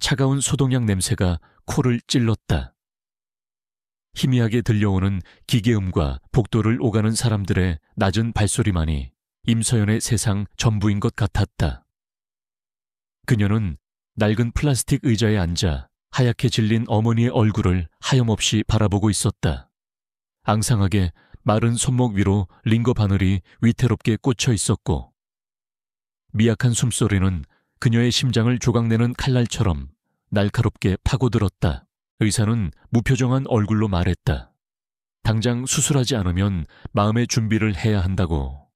차가운 소독약 냄새가 코를 찔렀다. 희미하게 들려오는 기계음과 복도를 오가는 사람들의 낮은 발소리만이 임서연의 세상 전부인 것 같았다. 그녀는 낡은 플라스틱 의자에 앉아 하얗게 질린 어머니의 얼굴을 하염없이 바라보고 있었다. 앙상하게 마른 손목 위로 링거 바늘이 위태롭게 꽂혀 있었고, 미약한 숨소리는 그녀의 심장을 조각내는 칼날처럼 날카롭게 파고들었다. 의사는 무표정한 얼굴로 말했다. 당장 수술하지 않으면 마음의 준비를 해야 한다고.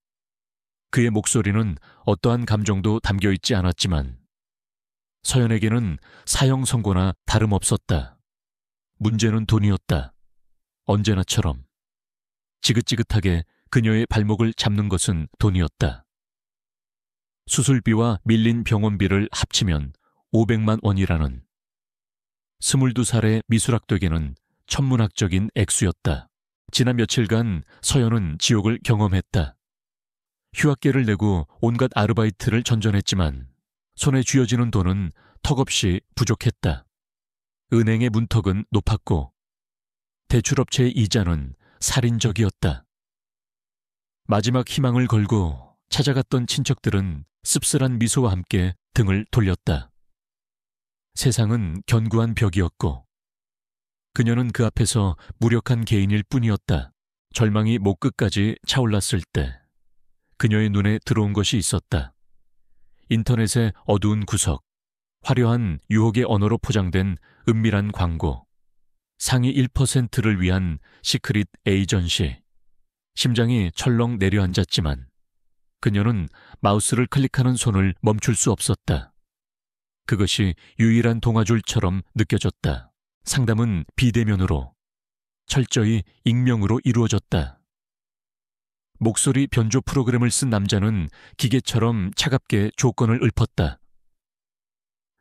그의 목소리는 어떠한 감정도 담겨있지 않았지만 서연에게는 사형 선고나 다름없었다. 문제는 돈이었다. 언제나처럼. 지긋지긋하게 그녀의 발목을 잡는 것은 돈이었다. 수술비와 밀린 병원비를 합치면 500만 원이라는 22살의 미술학도에게는 천문학적인 액수였다. 지난 며칠간 서연은 지옥을 경험했다. 휴학계를 내고 온갖 아르바이트를 전전했지만 손에 쥐어지는 돈은 턱없이 부족했다. 은행의 문턱은 높았고 대출업체의 이자는 살인적이었다. 마지막 희망을 걸고 찾아갔던 친척들은 씁쓸한 미소와 함께 등을 돌렸다. 세상은 견고한 벽이었고 그녀는 그 앞에서 무력한 개인일 뿐이었다. 절망이 목 끝까지 차올랐을 때 그녀의 눈에 들어온 것이 있었다. 인터넷의 어두운 구석, 화려한 유혹의 언어로 포장된 은밀한 광고, 상위 1%를 위한 시크릿 에이전시. 심장이 철렁 내려앉았지만 그녀는 마우스를 클릭하는 손을 멈출 수 없었다. 그것이 유일한 동화줄처럼 느껴졌다. 상담은 비대면으로, 철저히 익명으로 이루어졌다. 목소리 변조 프로그램을 쓴 남자는 기계처럼 차갑게 조건을 읊었다.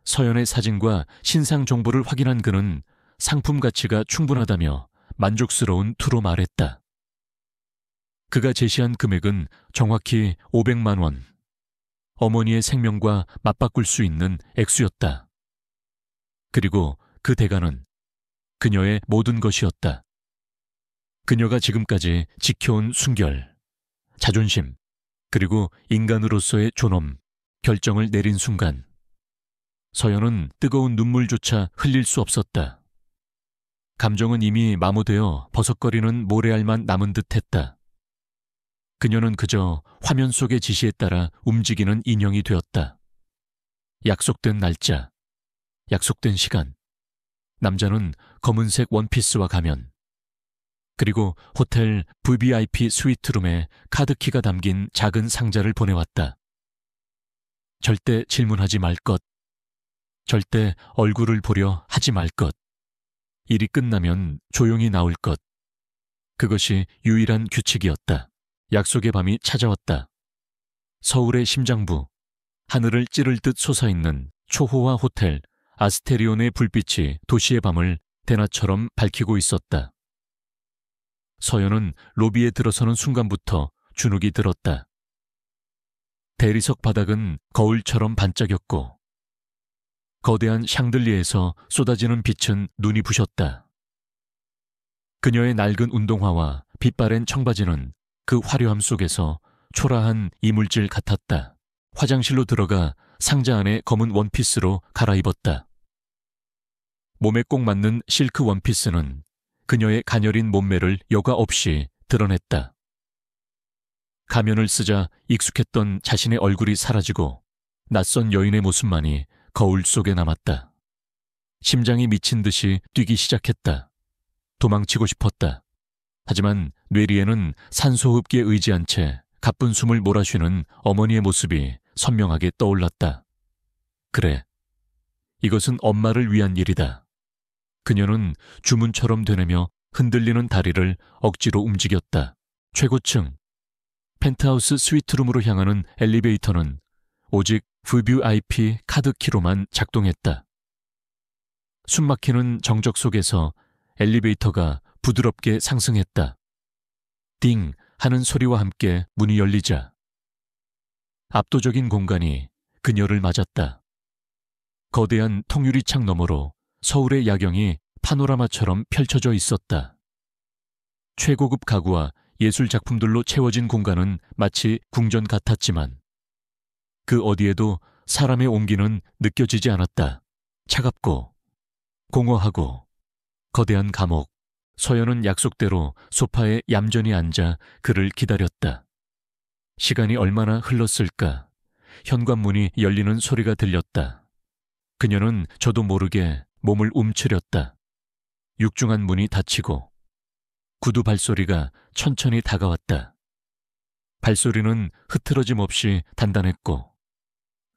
서연의 사진과 신상 정보를 확인한 그는 상품 가치가 충분하다며 만족스러운 투로 말했다. 그가 제시한 금액은 정확히 500만 원. 어머니의 생명과 맞바꿀 수 있는 액수였다. 그리고 그 대가는 그녀의 모든 것이었다. 그녀가 지금까지 지켜온 순결, 자존심, 그리고 인간으로서의 존엄, 결정을 내린 순간 서연은 뜨거운 눈물조차 흘릴 수 없었다. 감정은 이미 마모되어 버석거리는 모래알만 남은 듯했다. 그녀는 그저 화면 속의 지시에 따라 움직이는 인형이 되었다. 약속된 날짜, 약속된 시간. 남자는 검은색 원피스와 가면, 그리고 호텔 VVIP 스위트룸에 카드키가 담긴 작은 상자를 보내왔다. 절대 질문하지 말 것. 절대 얼굴을 보려 하지 말 것. 일이 끝나면 조용히 나올 것. 그것이 유일한 규칙이었다. 약속의 밤이 찾아왔다. 서울의 심장부, 하늘을 찌를 듯 솟아있는 초호화 호텔 아스테리온의 불빛이 도시의 밤을 대낮처럼 밝히고 있었다. 서연은 로비에 들어서는 순간부터 주눅이 들었다. 대리석 바닥은 거울처럼 반짝였고 거대한 샹들리에서 쏟아지는 빛은 눈이 부셨다. 그녀의 낡은 운동화와 빛바랜 청바지는 그 화려함 속에서 초라한 이물질 같았다. 화장실로 들어가 상자 안에 검은 원피스로 갈아입었다. 몸에 꼭 맞는 실크 원피스는 그녀의 가녀린 몸매를 여과 없이 드러냈다. 가면을 쓰자 익숙했던 자신의 얼굴이 사라지고 낯선 여인의 모습만이 거울 속에 남았다. 심장이 미친 듯이 뛰기 시작했다. 도망치고 싶었다. 하지만 뇌리에는 산소호흡기에 의지한 채 가쁜 숨을 몰아쉬는 어머니의 모습이 선명하게 떠올랐다. 그래, 이것은 엄마를 위한 일이다. 그녀는 주문처럼 되뇌며 흔들리는 다리를 억지로 움직였다. 최고층, 펜트하우스 스위트룸으로 향하는 엘리베이터는 오직 VVIP 카드키로만 작동했다. 숨막히는 정적 속에서 엘리베이터가 부드럽게 상승했다. 띵 하는 소리와 함께 문이 열리자 압도적인 공간이 그녀를 맞았다. 거대한 통유리창 너머로 서울의 야경이 파노라마처럼 펼쳐져 있었다. 최고급 가구와 예술 작품들로 채워진 공간은 마치 궁전 같았지만 그 어디에도 사람의 온기는 느껴지지 않았다. 차갑고 공허하고 거대한 감옥. 서연은 약속대로 소파에 얌전히 앉아 그를 기다렸다. 시간이 얼마나 흘렀을까? 현관문이 열리는 소리가 들렸다. 그녀는 저도 모르게 몸을 움츠렸다. 육중한 문이 닫히고 구두 발소리가 천천히 다가왔다. 발소리는 흐트러짐 없이 단단했고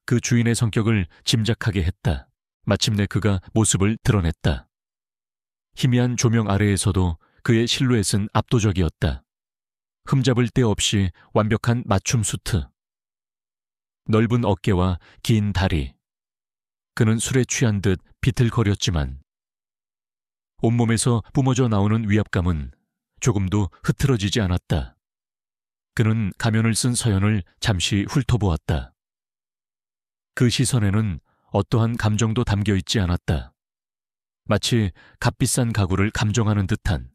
그 주인의 성격을 짐작하게 했다. 마침내 그가 모습을 드러냈다. 희미한 조명 아래에서도 그의 실루엣은 압도적이었다. 흠잡을 데 없이 완벽한 맞춤 수트. 넓은 어깨와 긴 다리. 그는 술에 취한 듯 비틀거렸지만 온몸에서 뿜어져 나오는 위압감은 조금도 흐트러지지 않았다. 그는 가면을 쓴 서연을 잠시 훑어보았다. 그 시선에는 어떠한 감정도 담겨 있지 않았다. 마치 값비싼 가구를 감정하는 듯한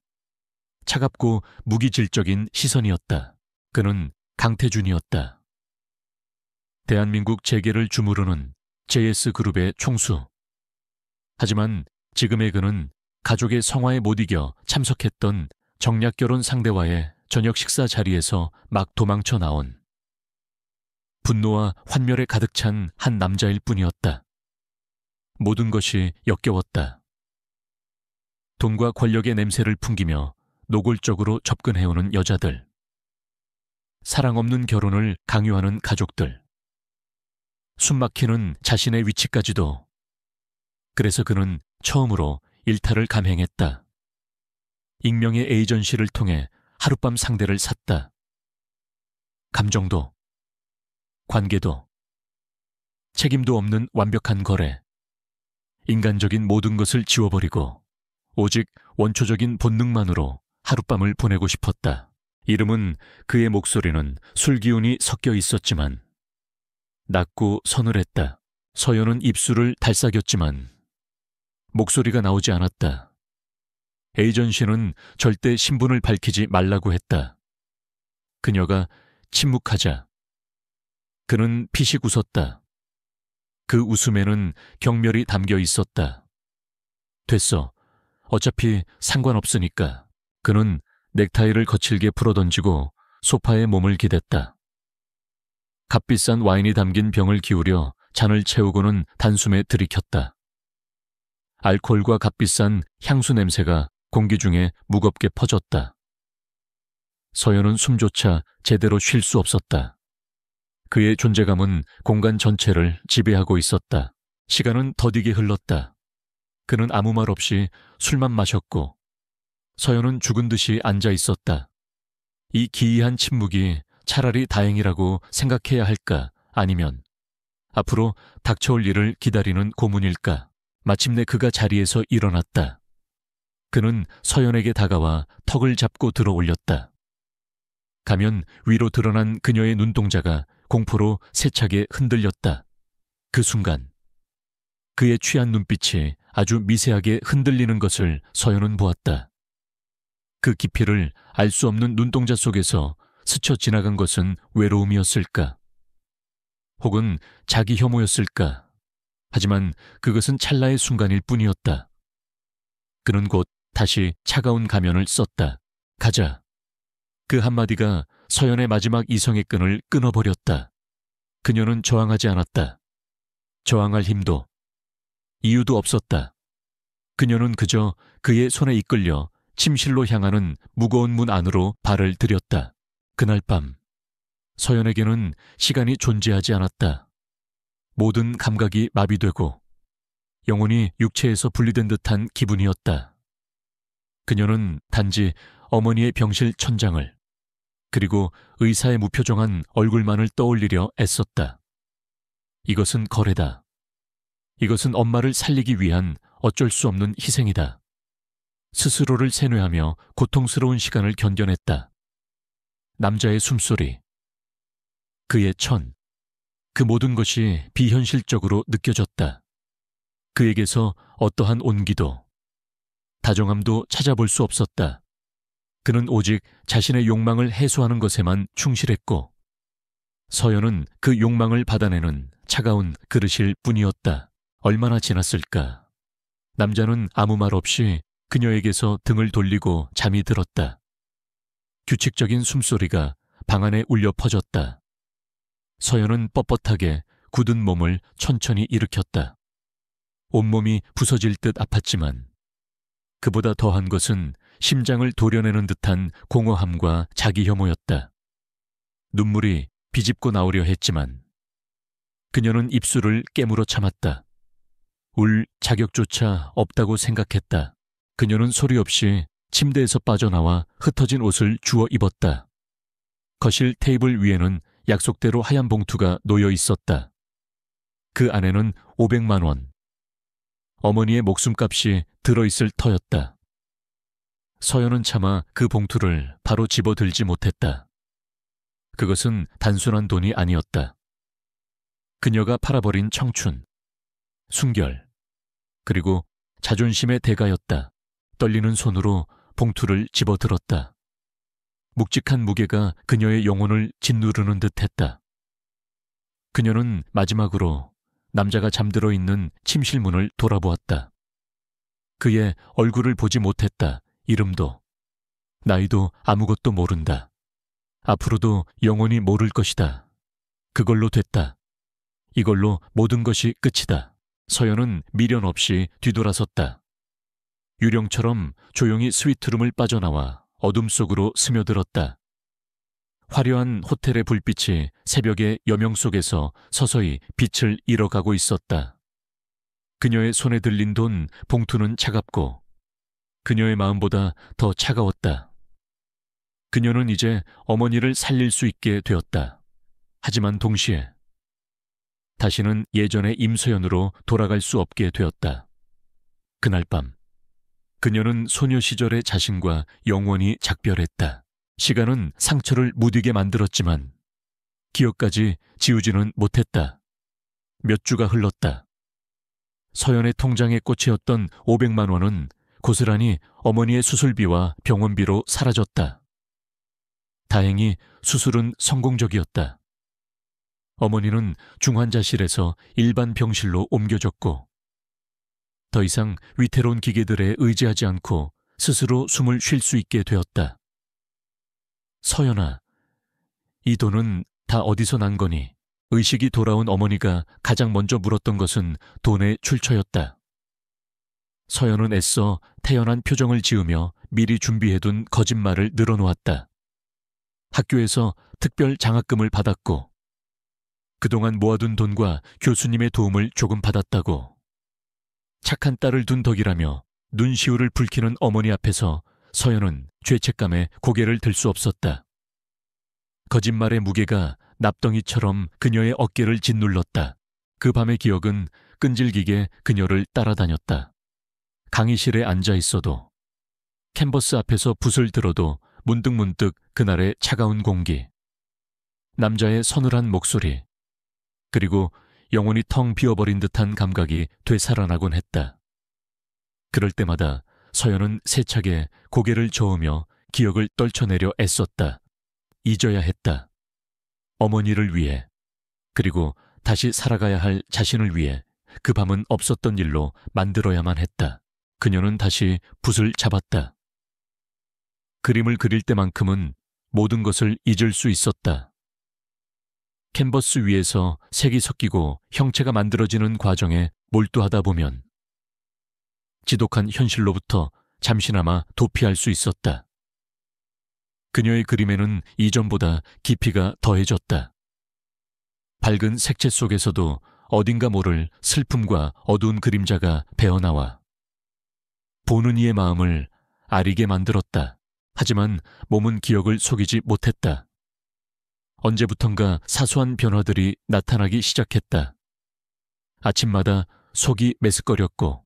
차갑고 무기질적인 시선이었다. 그는 강태준이었다. 대한민국 재계를 주무르는 JS그룹의 총수. 하지만 지금의 그는 가족의 성화에 못 이겨 참석했던 정략결혼 상대와의 저녁 식사 자리에서 막 도망쳐 나온 분노와 환멸에 가득 찬 한 남자일 뿐이었다. 모든 것이 역겨웠다. 돈과 권력의 냄새를 풍기며 노골적으로 접근해오는 여자들. 사랑 없는 결혼을 강요하는 가족들. 숨막히는 자신의 위치까지도. 그래서 그는 처음으로 일탈을 감행했다. 익명의 에이전시를 통해 하룻밤 상대를 샀다. 감정도, 관계도, 책임도 없는 완벽한 거래. 인간적인 모든 것을 지워버리고 오직 원초적인 본능만으로 하룻밤을 보내고 싶었다. 이름은 그의 목소리는 술 기운이 섞여 있었지만 낮고 서늘했다. 서연은 입술을 달싹였지만 목소리가 나오지 않았다. 에이전시는 절대 신분을 밝히지 말라고 했다. 그녀가 침묵하자 그는 피식 웃었다. 그 웃음에는 경멸이 담겨 있었다. 됐어. 어차피 상관없으니까. 그는 넥타이를 거칠게 풀어던지고 소파에 몸을 기댔다. 값비싼 와인이 담긴 병을 기울여 잔을 채우고는 단숨에 들이켰다. 알코올과 값비싼 향수 냄새가 공기 중에 무겁게 퍼졌다. 서연은 숨조차 제대로 쉴 수 없었다. 그의 존재감은 공간 전체를 지배하고 있었다. 시간은 더디게 흘렀다. 그는 아무 말 없이 술만 마셨고 서연은 죽은 듯이 앉아 있었다. 이 기이한 침묵이 차라리 다행이라고 생각해야 할까 아니면 앞으로 닥쳐올 일을 기다리는 고문일까. 마침내 그가 자리에서 일어났다. 그는 서연에게 다가와 턱을 잡고 들어 올렸다. 가면 위로 드러난 그녀의 눈동자가 공포로 세차게 흔들렸다. 그 순간 그의 취한 눈빛이 아주 미세하게 흔들리는 것을 서연은 보았다. 그 깊이를 알 수 없는 눈동자 속에서 스쳐 지나간 것은 외로움이었을까? 혹은 자기 혐오였을까? 하지만 그것은 찰나의 순간일 뿐이었다. 그는 곧 다시 차가운 가면을 썼다. 가자. 그 한마디가 서연의 마지막 이성의 끈을 끊어버렸다. 그녀는 저항하지 않았다. 저항할 힘도, 이유도 없었다. 그녀는 그저 그의 손에 이끌려 침실로 향하는 무거운 문 안으로 발을 들였다. 그날 밤, 서연에게는 시간이 존재하지 않았다. 모든 감각이 마비되고 영혼이 육체에서 분리된 듯한 기분이었다. 그녀는 단지 어머니의 병실 천장을 그리고 의사의 무표정한 얼굴만을 떠올리려 애썼다. 이것은 거래다. 이것은 엄마를 살리기 위한 어쩔 수 없는 희생이다. 스스로를 세뇌하며 고통스러운 시간을 견뎌냈다. 남자의 숨소리, 그의 천, 그 모든 것이 비현실적으로 느껴졌다. 그에게서 어떠한 온기도, 다정함도 찾아볼 수 없었다. 그는 오직 자신의 욕망을 해소하는 것에만 충실했고 서연은 그 욕망을 받아내는 차가운 그릇일 뿐이었다. 얼마나 지났을까? 남자는 아무 말 없이 그녀에게서 등을 돌리고 잠이 들었다. 규칙적인 숨소리가 방 안에 울려 퍼졌다. 서연은 뻣뻣하게 굳은 몸을 천천히 일으켰다. 온몸이 부서질 듯 아팠지만 그보다 더한 것은 심장을 도려내는 듯한 공허함과 자기 혐오였다. 눈물이 비집고 나오려 했지만 그녀는 입술을 깨물어 참았다. 울 자격조차 없다고 생각했다. 그녀는 소리 없이 침대에서 빠져나와 흩어진 옷을 주워 입었다. 거실 테이블 위에는 약속대로 하얀 봉투가 놓여 있었다. 그 안에는 500만 원. 어머니의 목숨값이 들어있을 터였다. 서연은 차마 그 봉투를 바로 집어들지 못했다. 그것은 단순한 돈이 아니었다. 그녀가 팔아버린 청춘, 순결, 그리고 자존심의 대가였다. 떨리는 손으로 봉투를 집어들었다. 묵직한 무게가 그녀의 영혼을 짓누르는 듯했다. 그녀는 마지막으로 남자가 잠들어 있는 침실 문을 돌아보았다. 그의 얼굴을 보지 못했다. 이름도, 나이도 아무것도 모른다. 앞으로도 영원히 모를 것이다. 그걸로 됐다. 이걸로 모든 것이 끝이다. 서연은 미련 없이 뒤돌아섰다. 유령처럼 조용히 스위트룸을 빠져나와 어둠 속으로 스며들었다. 화려한 호텔의 불빛이 새벽의 여명 속에서 서서히 빛을 잃어가고 있었다. 그녀의 손에 들린 돈 봉투는 차갑고 그녀의 마음보다 더 차가웠다. 그녀는 이제 어머니를 살릴 수 있게 되었다. 하지만 동시에 다시는 예전의 임서연으로 돌아갈 수 없게 되었다. 그날 밤 그녀는 소녀 시절의 자신과 영원히 작별했다. 시간은 상처를 무디게 만들었지만 기억까지 지우지는 못했다. 몇 주가 흘렀다. 서연의 통장에 꽂혀있던 500만 원은 고스란히 어머니의 수술비와 병원비로 사라졌다. 다행히 수술은 성공적이었다. 어머니는 중환자실에서 일반 병실로 옮겨졌고 더 이상 위태로운 기계들에 의지하지 않고 스스로 숨을 쉴 수 있게 되었다. 서연아, 이 돈은 다 어디서 난 거니? 의식이 돌아온 어머니가 가장 먼저 물었던 것은 돈의 출처였다. 서연은 애써 태연한 표정을 지으며 미리 준비해둔 거짓말을 늘어놓았다. 학교에서 특별 장학금을 받았고 그동안 모아둔 돈과 교수님의 도움을 조금 받았다고. 착한 딸을 둔 덕이라며 눈시울을 붉히는 어머니 앞에서 서연은 죄책감에 고개를 들 수 없었다. 거짓말의 무게가 납덩이처럼 그녀의 어깨를 짓눌렀다. 그 밤의 기억은 끈질기게 그녀를 따라다녔다. 강의실에 앉아 있어도, 캔버스 앞에서 붓을 들어도 문득문득 그날의 차가운 공기, 남자의 서늘한 목소리, 그리고 영혼이 텅 비어버린 듯한 감각이 되살아나곤 했다. 그럴 때마다 서연은 세차게 고개를 저으며 기억을 떨쳐내려 애썼다. 잊어야 했다. 어머니를 위해, 그리고 다시 살아가야 할 자신을 위해 그 밤은 없었던 일로 만들어야만 했다. 그녀는 다시 붓을 잡았다. 그림을 그릴 때만큼은 모든 것을 잊을 수 있었다. 캔버스 위에서 색이 섞이고 형체가 만들어지는 과정에 몰두하다 보면 지독한 현실로부터 잠시나마 도피할 수 있었다. 그녀의 그림에는 이전보다 깊이가 더해졌다. 밝은 색채 속에서도 어딘가 모를 슬픔과 어두운 그림자가 배어나와 보는 이의 마음을 아리게 만들었다. 하지만 몸은 기억을 속이지 못했다. 언제부턴가 사소한 변화들이 나타나기 시작했다. 아침마다 속이 메스꺼렸고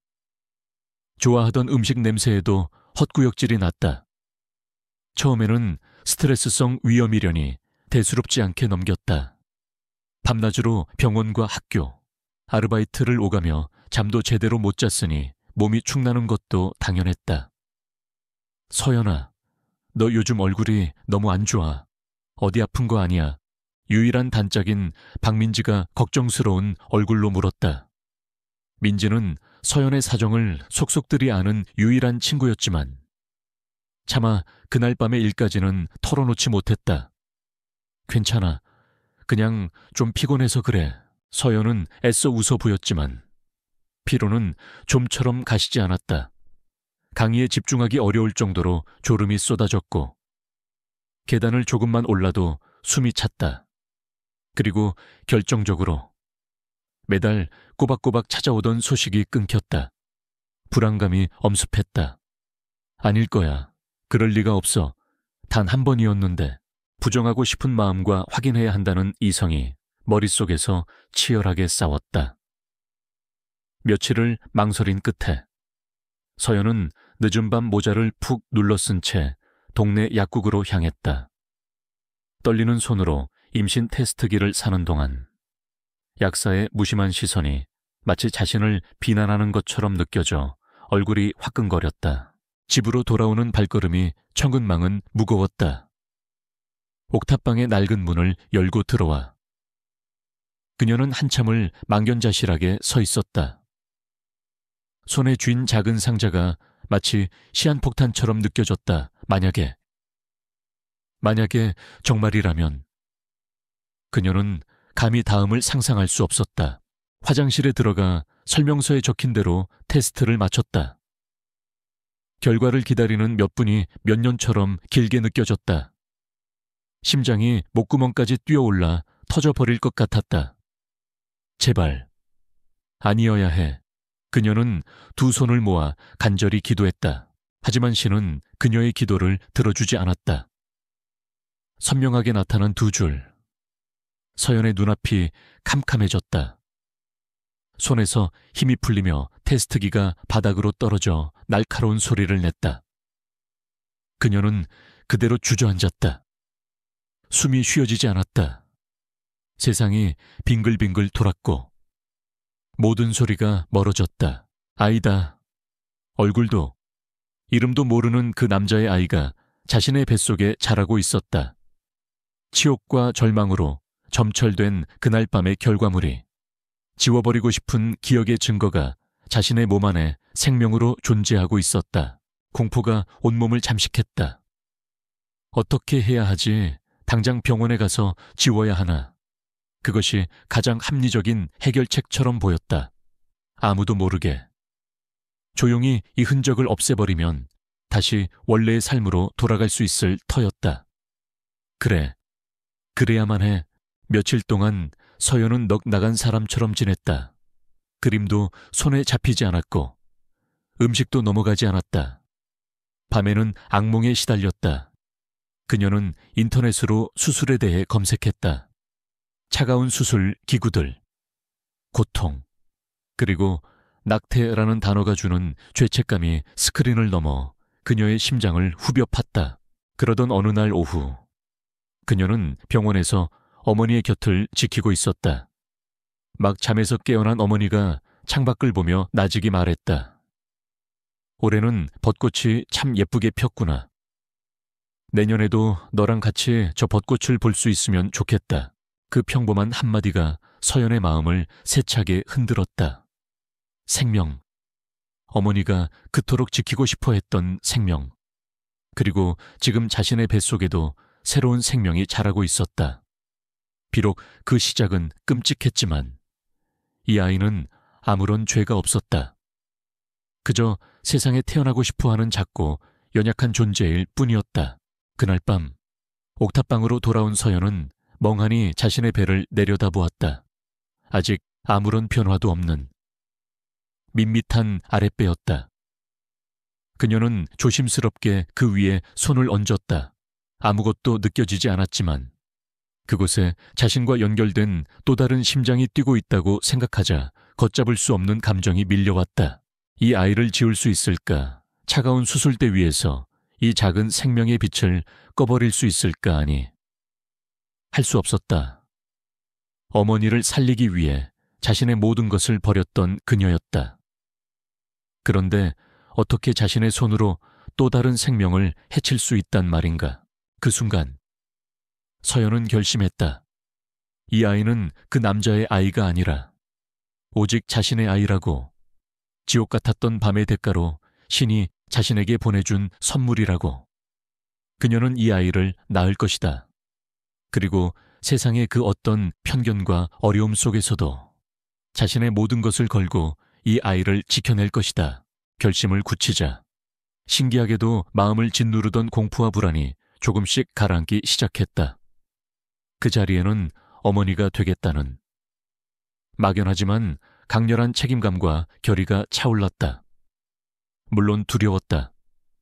좋아하던 음식 냄새에도 헛구역질이 났다. 처음에는 스트레스성 위염이려니 대수롭지 않게 넘겼다. 밤낮으로 병원과 학교, 아르바이트를 오가며 잠도 제대로 못 잤으니 몸이 축나는 것도 당연했다. 서연아, 너 요즘 얼굴이 너무 안 좋아. 어디 아픈 거 아니야? 유일한 단짝인 박민지가 걱정스러운 얼굴로 물었다. 민지는 서연의 사정을 속속들이 아는 유일한 친구였지만 차마 그날 밤의 일까지는 털어놓지 못했다. 괜찮아. 그냥 좀 피곤해서 그래. 서연은 애써 웃어 보였지만 피로는 좀처럼 가시지 않았다. 강의에 집중하기 어려울 정도로 졸음이 쏟아졌고 계단을 조금만 올라도 숨이 찼다. 그리고 결정적으로 매달 꼬박꼬박 찾아오던 소식이 끊겼다. 불안감이 엄습했다. 아닐 거야. 그럴 리가 없어. 단 한 번이었는데 부정하고 싶은 마음과 확인해야 한다는 이성이 머릿속에서 치열하게 싸웠다. 며칠을 망설인 끝에 서연은 늦은 밤 모자를 푹 눌러쓴 채 동네 약국으로 향했다. 떨리는 손으로 임신 테스트기를 사는 동안 약사의 무심한 시선이 마치 자신을 비난하는 것처럼 느껴져 얼굴이 화끈거렸다. 집으로 돌아오는 발걸음이 천근망은 무거웠다. 옥탑방의 낡은 문을 열고 들어와 그녀는 한참을 망연자실하게 서 있었다. 손에 쥔 작은 상자가 마치 시한폭탄처럼 느껴졌다. 만약에 정말이라면 그녀는 감히 다음을 상상할 수 없었다. 화장실에 들어가 설명서에 적힌 대로 테스트를 마쳤다. 결과를 기다리는 몇 분이 몇 년처럼 길게 느껴졌다. 심장이 목구멍까지 뛰어올라 터져버릴 것 같았다. 제발 아니어야 해. 그녀는 두 손을 모아 간절히 기도했다. 하지만 신은 그녀의 기도를 들어주지 않았다. 선명하게 나타난 두 줄. 서연의 눈앞이 캄캄해졌다. 손에서 힘이 풀리며 테스트기가 바닥으로 떨어져 날카로운 소리를 냈다. 그녀는 그대로 주저앉았다. 숨이 쉬어지지 않았다. 세상이 빙글빙글 돌았고 모든 소리가 멀어졌다. 아이다. 얼굴도 이름도 모르는 그 남자의 아이가 자신의 뱃속에 자라고 있었다. 치욕과 절망으로 점철된 그날 밤의 결과물이 지워버리고 싶은 기억의 증거가 자신의 몸 안에 생명으로 존재하고 있었다. 공포가 온몸을 잠식했다. 어떻게 해야 하지? 당장 병원에 가서 지워야 하나? 그것이 가장 합리적인 해결책처럼 보였다. 아무도 모르게. 조용히 이 흔적을 없애버리면 다시 원래의 삶으로 돌아갈 수 있을 터였다. 그래. 그래야만 해. 며칠 동안 서연은 넋 나간 사람처럼 지냈다. 그림도 손에 잡히지 않았고 음식도 넘어가지 않았다. 밤에는 악몽에 시달렸다. 그녀는 인터넷으로 수술에 대해 검색했다. 차가운 수술 기구들, 고통, 그리고 낙태라는 단어가 주는 죄책감이 스크린을 넘어 그녀의 심장을 후벼 팠다. 그러던 어느 날 오후, 그녀는 병원에서 어머니의 곁을 지키고 있었다. 막 잠에서 깨어난 어머니가 창밖을 보며 나직이 말했다. 올해는 벚꽃이 참 예쁘게 폈구나. 내년에도 너랑 같이 저 벚꽃을 볼 수 있으면 좋겠다. 그 평범한 한마디가 서연의 마음을 세차게 흔들었다. 생명. 어머니가 그토록 지키고 싶어 했던 생명. 그리고 지금 자신의 뱃속에도 새로운 생명이 자라고 있었다. 비록 그 시작은 끔찍했지만 이 아이는 아무런 죄가 없었다. 그저 세상에 태어나고 싶어하는 작고 연약한 존재일 뿐이었다. 그날 밤 옥탑방으로 돌아온 서연은 멍하니 자신의 배를 내려다보았다. 아직 아무런 변화도 없는 밋밋한 아랫배였다. 그녀는 조심스럽게 그 위에 손을 얹었다. 아무것도 느껴지지 않았지만 그곳에 자신과 연결된 또 다른 심장이 뛰고 있다고 생각하자 걷잡을 수 없는 감정이 밀려왔다. 이 아이를 지울 수 있을까? 차가운 수술대 위에서 이 작은 생명의 빛을 꺼버릴 수 있을까 하니 할 수 없었다. 어머니를 살리기 위해 자신의 모든 것을 버렸던 그녀였다. 그런데 어떻게 자신의 손으로 또 다른 생명을 해칠 수 있단 말인가? 그 순간 서연은 결심했다. 이 아이는 그 남자의 아이가 아니라 오직 자신의 아이라고, 지옥 같았던 밤의 대가로 신이 자신에게 보내준 선물이라고. 그녀는 이 아이를 낳을 것이다. 그리고 세상의 그 어떤 편견과 어려움 속에서도 자신의 모든 것을 걸고 이 아이를 지켜낼 것이다. 결심을 굳히자 신기하게도 마음을 짓누르던 공포와 불안이 조금씩 가라앉기 시작했다. 그 자리에는 어머니가 되겠다는 막연하지만 강렬한 책임감과 결의가 차올랐다. 물론 두려웠다.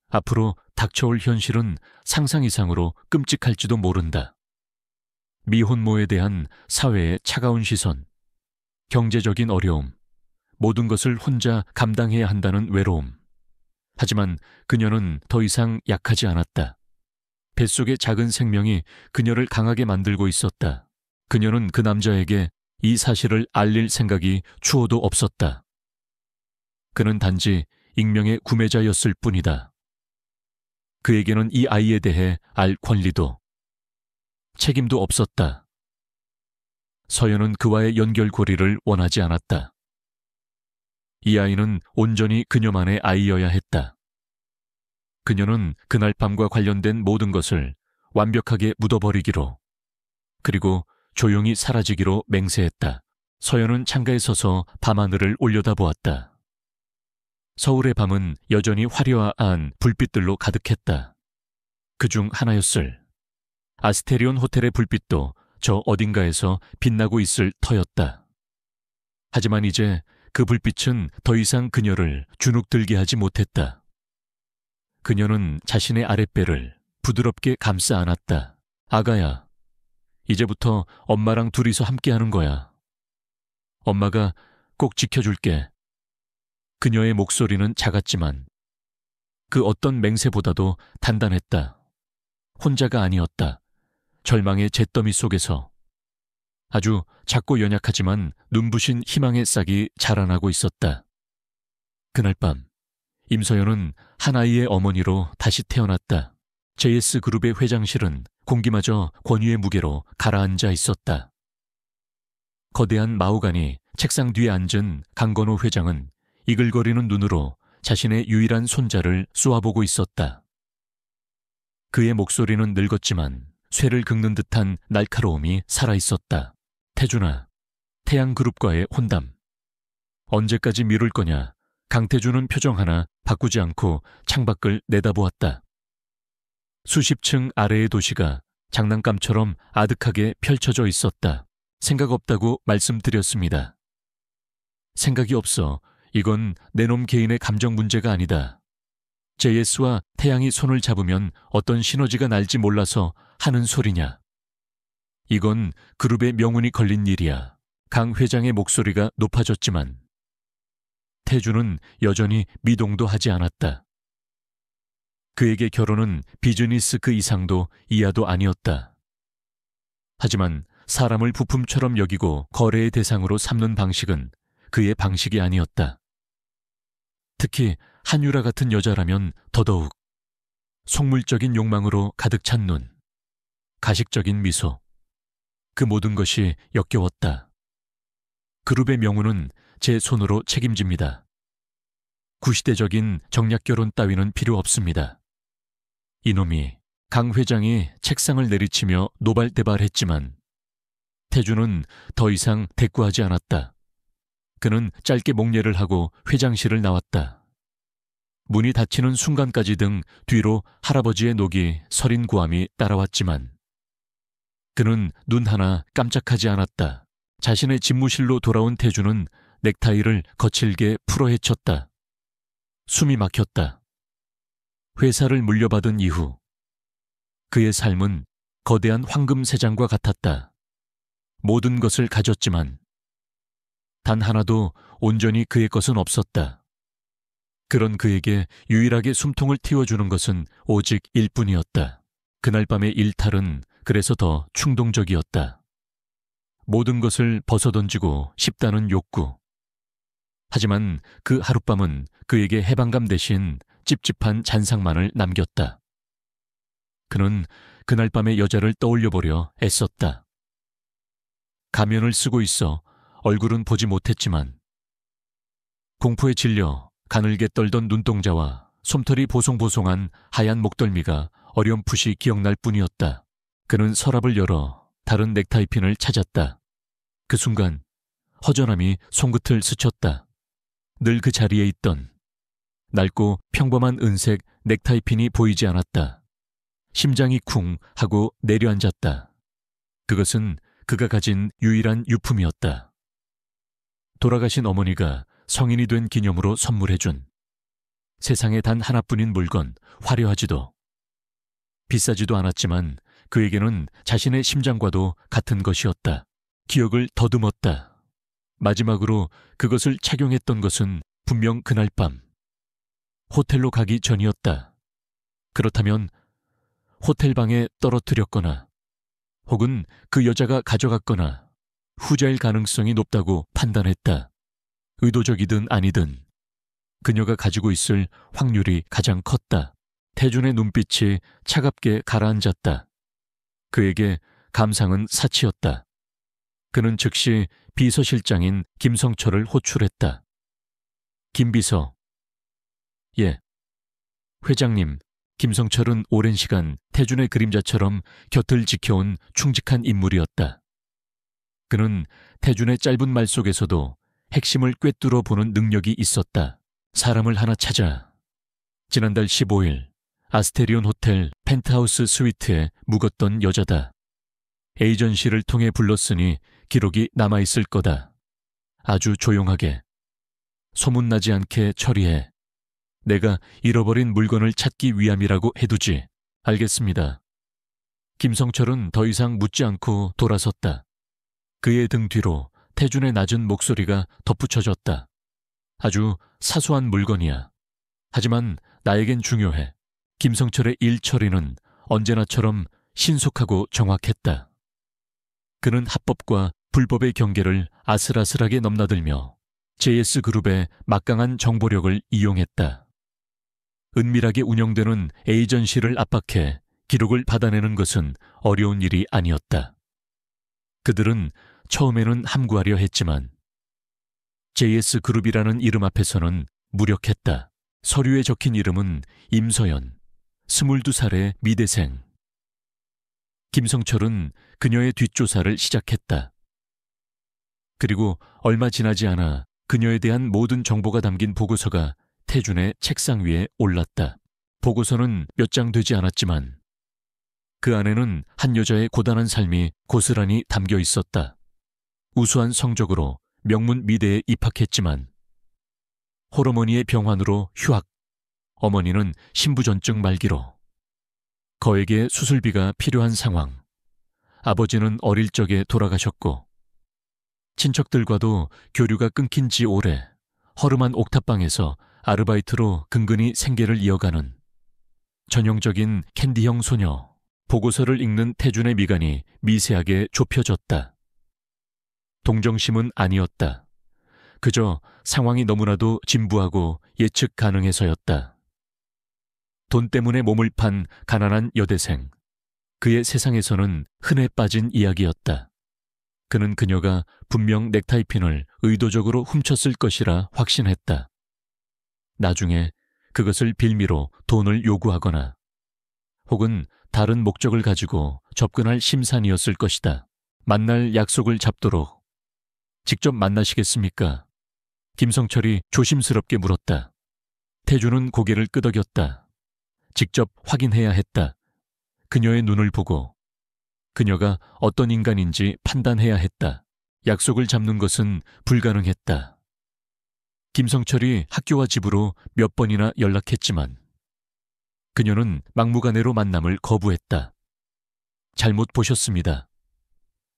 앞으로 닥쳐올 현실은 상상 이상으로 끔찍할지도 모른다. 미혼모에 대한 사회의 차가운 시선, 경제적인 어려움, 모든 것을 혼자 감당해야 한다는 외로움. 하지만 그녀는 더 이상 약하지 않았다. 뱃속의 작은 생명이 그녀를 강하게 만들고 있었다. 그녀는 그 남자에게 이 사실을 알릴 생각이 추호도 없었다. 그는 단지 익명의 구매자였을 뿐이다. 그에게는 이 아이에 대해 알 권리도 책임도 없었다. 서연은 그와의 연결고리를 원하지 않았다. 이 아이는 온전히 그녀만의 아이여야 했다. 그녀는 그날 밤과 관련된 모든 것을 완벽하게 묻어버리기로, 그리고 조용히 사라지기로 맹세했다. 서연은 창가에 서서 밤하늘을 올려다보았다. 서울의 밤은 여전히 화려한 불빛들로 가득했다. 그중 하나였을 아스테리온 호텔의 불빛도 저 어딘가에서 빛나고 있을 터였다. 하지만 이제 그 불빛은 더 이상 그녀를 주눅들게 하지 못했다. 그녀는 자신의 아랫배를 부드럽게 감싸 안았다. 아가야, 이제부터 엄마랑 둘이서 함께하는 거야. 엄마가 꼭 지켜줄게. 그녀의 목소리는 작았지만 그 어떤 맹세보다도 단단했다. 혼자가 아니었다. 절망의 잿더미 속에서 아주 작고 연약하지만 눈부신 희망의 싹이 자라나고 있었다. 그날 밤 임서연은 한 아이의 어머니로 다시 태어났다. JS그룹의 회장실은 공기마저 권위의 무게로 가라앉아 있었다. 거대한 마호가니 책상 뒤에 앉은 강건호 회장은 이글거리는 눈으로 자신의 유일한 손자를 쏘아보고 있었다. 그의 목소리는 늙었지만 쇠를 긁는 듯한 날카로움이 살아있었다. 태준아, 태양그룹과의 혼담. 언제까지 미룰 거냐? 강태준은 표정 하나 바꾸지 않고 창밖을 내다보았다. 수십 층 아래의 도시가 장난감처럼 아득하게 펼쳐져 있었다. 생각 없다고 말씀드렸습니다. 생각이 없어. 이건 내놈 개인의 감정 문제가 아니다. JS와 태양이 손을 잡으면 어떤 시너지가 날지 몰라서 하는 소리냐. 이건 그룹의 명운이 걸린 일이야. 강 회장의 목소리가 높아졌지만 태준은 여전히 미동도 하지 않았다. 그에게 결혼은 비즈니스 그 이상도 이하도 아니었다. 하지만 사람을 부품처럼 여기고 거래의 대상으로 삼는 방식은 그의 방식이 아니었다. 특히 한유라 같은 여자라면 더더욱 속물적인 욕망으로 가득 찬 눈, 가식적인 미소, 그 모든 것이 역겨웠다. 그룹의 명운은 제 손으로 책임집니다. 구시대적인 정략결혼 따위는 필요 없습니다. 이놈이 강 회장이 책상을 내리치며 노발대발했지만 태준은 더 이상 대꾸하지 않았다. 그는 짧게 목례를 하고 회장실을 나왔다. 문이 닫히는 순간까지 등 뒤로 할아버지의 녹이 서린 고함이 따라왔지만 그는 눈 하나 깜짝하지 않았다. 자신의 집무실로 돌아온 태준은 넥타이를 거칠게 풀어헤쳤다. 숨이 막혔다. 회사를 물려받은 이후 그의 삶은 거대한 황금 새장과 같았다. 모든 것을 가졌지만 단 하나도 온전히 그의 것은 없었다. 그런 그에게 유일하게 숨통을 틔워주는 것은 오직 일뿐이었다. 그날 밤의 일탈은 그래서 더 충동적이었다. 모든 것을 벗어던지고 싶다는 욕구. 하지만 그 하룻밤은 그에게 해방감 대신 찝찝한 잔상만을 남겼다. 그는 그날 밤의 여자를 떠올려보려 애썼다. 가면을 쓰고 있어 얼굴은 보지 못했지만 공포에 질려 가늘게 떨던 눈동자와 솜털이 보송보송한 하얀 목덜미가 어렴풋이 기억날 뿐이었다. 그는 서랍을 열어 다른 넥타이핀을 찾았다. 그 순간 허전함이 손끝을 스쳤다. 늘 그 자리에 있던 낡고 평범한 은색 넥타이핀이 보이지 않았다. 심장이 쿵 하고 내려앉았다. 그것은 그가 가진 유일한 유품이었다. 돌아가신 어머니가 성인이 된 기념으로 선물해준 세상에 단 하나뿐인 물건, 화려하지도 비싸지도 않았지만 그에게는 자신의 심장과도 같은 것이었다. 기억을 더듬었다. 마지막으로 그것을 착용했던 것은 분명 그날 밤 호텔로 가기 전이었다. 그렇다면 호텔방에 떨어뜨렸거나 혹은 그 여자가 가져갔거나 후자일 가능성이 높다고 판단했다. 의도적이든 아니든 그녀가 가지고 있을 확률이 가장 컸다. 태준의 눈빛이 차갑게 가라앉았다. 그에게 감상은 사치였다. 그는 즉시 비서실장인 김성철을 호출했다. 김 비서. 예. 회장님, 김성철은 오랜 시간 태준의 그림자처럼 곁을 지켜온 충직한 인물이었다. 그는 태준의 짧은 말 속에서도 핵심을 꿰뚫어 보는 능력이 있었다. 사람을 하나 찾아 지난달 15일 아스테리온 호텔 펜트하우스 스위트에 묵었던 여자다. 에이전시를 통해 불렀으니 기록이 남아있을 거다. 아주 조용하게, 소문나지 않게 처리해. 내가 잃어버린 물건을 찾기 위함이라고 해두지. 알겠습니다. 김성철은 더 이상 묻지 않고 돌아섰다. 그의 등 뒤로 태준의 낮은 목소리가 덧붙여졌다. 아주 사소한 물건이야. 하지만 나에겐 중요해. 김성철의 일 처리는 언제나처럼 신속하고 정확했다. 그는 합법과 불법의 경계를 아슬아슬하게 넘나들며 JS그룹의 막강한 정보력을 이용했다. 은밀하게 운영되는 에이전시를 압박해 기록을 받아내는 것은 어려운 일이 아니었다. 그들은 처음에는 함구하려 했지만 JS그룹이라는 이름 앞에서는 무력했다. 서류에 적힌 이름은 임서연, 22살의 미대생. 김성철은 그녀의 뒷조사를 시작했다. 그리고 얼마 지나지 않아 그녀에 대한 모든 정보가 담긴 보고서가 태준의 책상 위에 올랐다. 보고서는 몇 장 되지 않았지만 그 안에는 한 여자의 고단한 삶이 고스란히 담겨 있었다. 우수한 성적으로 명문 미대에 입학했지만 호르몬이의 병환으로 휴학, 어머니는 신부전증 말기로, 거액의 수술비가 필요한 상황, 아버지는 어릴 적에 돌아가셨고 친척들과도 교류가 끊긴 지 오래 허름한 옥탑방에서 아르바이트로 근근히 생계를 이어가는 전형적인 캔디형 소녀. 보고서를 읽는 태준의 미간이 미세하게 좁혀졌다. 동정심은 아니었다. 그저 상황이 너무나도 진부하고 예측 가능해서였다. 돈 때문에 몸을 판 가난한 여대생. 그의 세상에서는 흔해 빠진 이야기였다. 그는 그녀가 분명 넥타이핀을 의도적으로 훔쳤을 것이라 확신했다. 나중에 그것을 빌미로 돈을 요구하거나 혹은 다른 목적을 가지고 접근할 심산이었을 것이다. 만날 약속을 잡도록. 직접 만나시겠습니까? 김성철이 조심스럽게 물었다. 태준은 고개를 끄덕였다. 직접 확인해야 했다. 그녀의 눈을 보고 그녀가 어떤 인간인지 판단해야 했다. 약속을 잡는 것은 불가능했다. 김성철이 학교와 집으로 몇 번이나 연락했지만 그녀는 막무가내로 만남을 거부했다. 잘못 보셨습니다.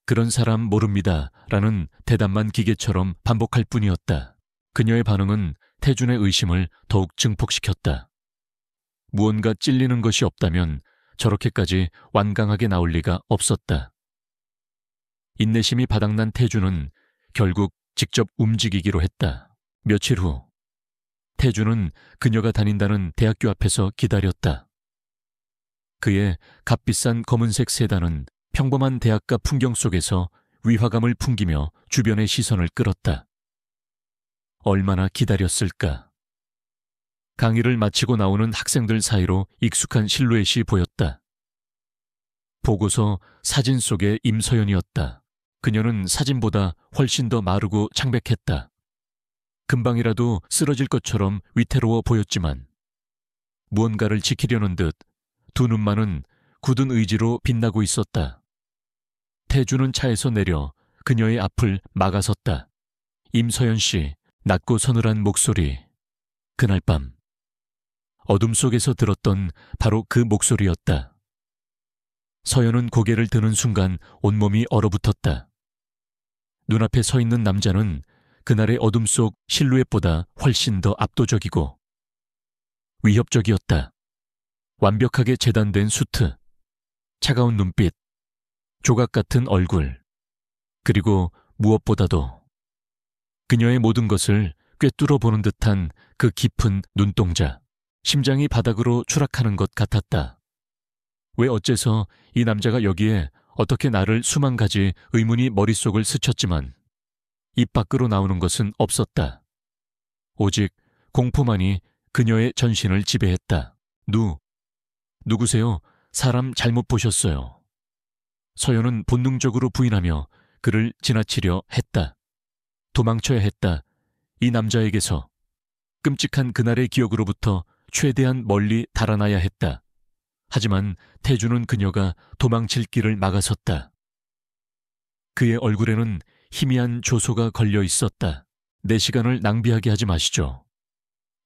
그런 사람 모릅니다. 라는 대답만 기계처럼 반복할 뿐이었다. 그녀의 반응은 태준의 의심을 더욱 증폭시켰다. 무언가 찔리는 것이 없다면 저렇게까지 완강하게 나올 리가 없었다. 인내심이 바닥난 태주는 결국 직접 움직이기로 했다. 며칠 후 태주는 그녀가 다닌다는 대학교 앞에서 기다렸다. 그의 값비싼 검은색 세단은 평범한 대학가 풍경 속에서 위화감을 풍기며 주변의 시선을 끌었다. 얼마나 기다렸을까. 강의를 마치고 나오는 학생들 사이로 익숙한 실루엣이 보였다. 보고서 사진 속의 임서연이었다. 그녀는 사진보다 훨씬 더 마르고 창백했다. 금방이라도 쓰러질 것처럼 위태로워 보였지만 무언가를 지키려는 듯 두 눈만은 굳은 의지로 빛나고 있었다. 태주는 차에서 내려 그녀의 앞을 막아섰다. 임서연 씨, 낮고 서늘한 목소리. 그날 밤 어둠 속에서 들었던 바로 그 목소리였다. 서연은 고개를 드는 순간 온몸이 얼어붙었다. 눈앞에 서 있는 남자는 그날의 어둠 속 실루엣보다 훨씬 더 압도적이고 위협적이었다. 완벽하게 재단된 수트, 차가운 눈빛, 조각 같은 얼굴, 그리고 무엇보다도 그녀의 모든 것을 꿰뚫어 보는 듯한 그 깊은 눈동자. 심장이 바닥으로 추락하는 것 같았다. 왜 어째서 이 남자가 여기에 어떻게 나를 수만 가지 의문이 머릿속을 스쳤지만 입 밖으로 나오는 것은 없었다. 오직 공포만이 그녀의 전신을 지배했다. 누구세요? 사람 잘못 보셨어요. 서연은 본능적으로 부인하며 그를 지나치려 했다. 도망쳐야 했다. 이 남자에게서. 끔찍한 그날의 기억으로부터 최대한 멀리 달아나야 했다. 하지만 태주는 그녀가 도망칠 길을 막아섰다. 그의 얼굴에는 희미한 조소가 걸려 있었다. 내 시간을 낭비하게 하지 마시죠.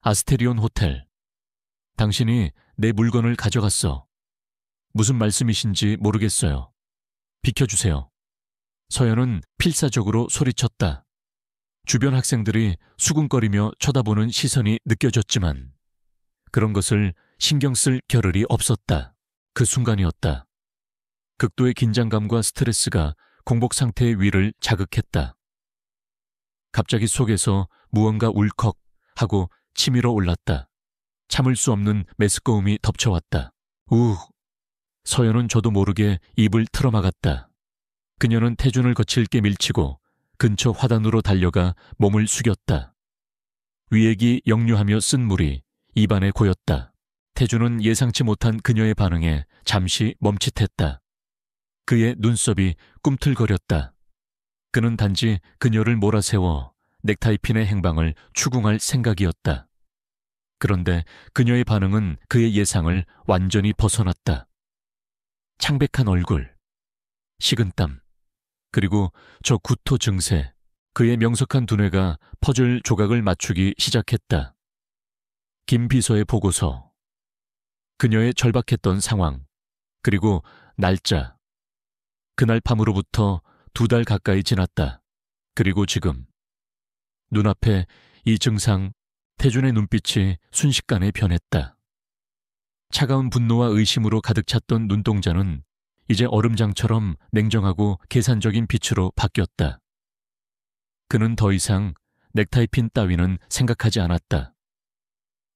아스테리온 호텔. 당신이 내 물건을 가져갔어. 무슨 말씀이신지 모르겠어요. 비켜주세요. 서연은 필사적으로 소리쳤다. 주변 학생들이 수군거리며 쳐다보는 시선이 느껴졌지만 그런 것을 신경 쓸 겨를이 없었다. 그 순간이었다. 극도의 긴장감과 스트레스가 공복 상태의 위를 자극했다. 갑자기 속에서 무언가 울컥 하고 치밀어 올랐다. 참을 수 없는 메스꺼움이 덮쳐왔다. 서연은 저도 모르게 입을 틀어막았다. 그녀는 태준을 거칠게 밀치고 근처 화단으로 달려가 몸을 숙였다. 위액이 역류하며 쓴 물이 입안에 고였다. 태준은 예상치 못한 그녀의 반응에 잠시 멈칫했다. 그의 눈썹이 꿈틀거렸다. 그는 단지 그녀를 몰아세워 넥타이핀의 행방을 추궁할 생각이었다. 그런데 그녀의 반응은 그의 예상을 완전히 벗어났다. 창백한 얼굴, 식은땀, 그리고 저 구토 증세, 그의 명석한 두뇌가 퍼즐 조각을 맞추기 시작했다. 김 비서의 보고서, 그녀의 절박했던 상황, 그리고 날짜. 그날 밤으로부터 2달 가까이 지났다. 그리고 지금 눈앞에 이 증상, 태준의 눈빛이 순식간에 변했다. 차가운 분노와 의심으로 가득 찼던 눈동자는 이제 얼음장처럼 냉정하고 계산적인 빛으로 바뀌었다. 그는 더 이상 넥타이핀 따위는 생각하지 않았다.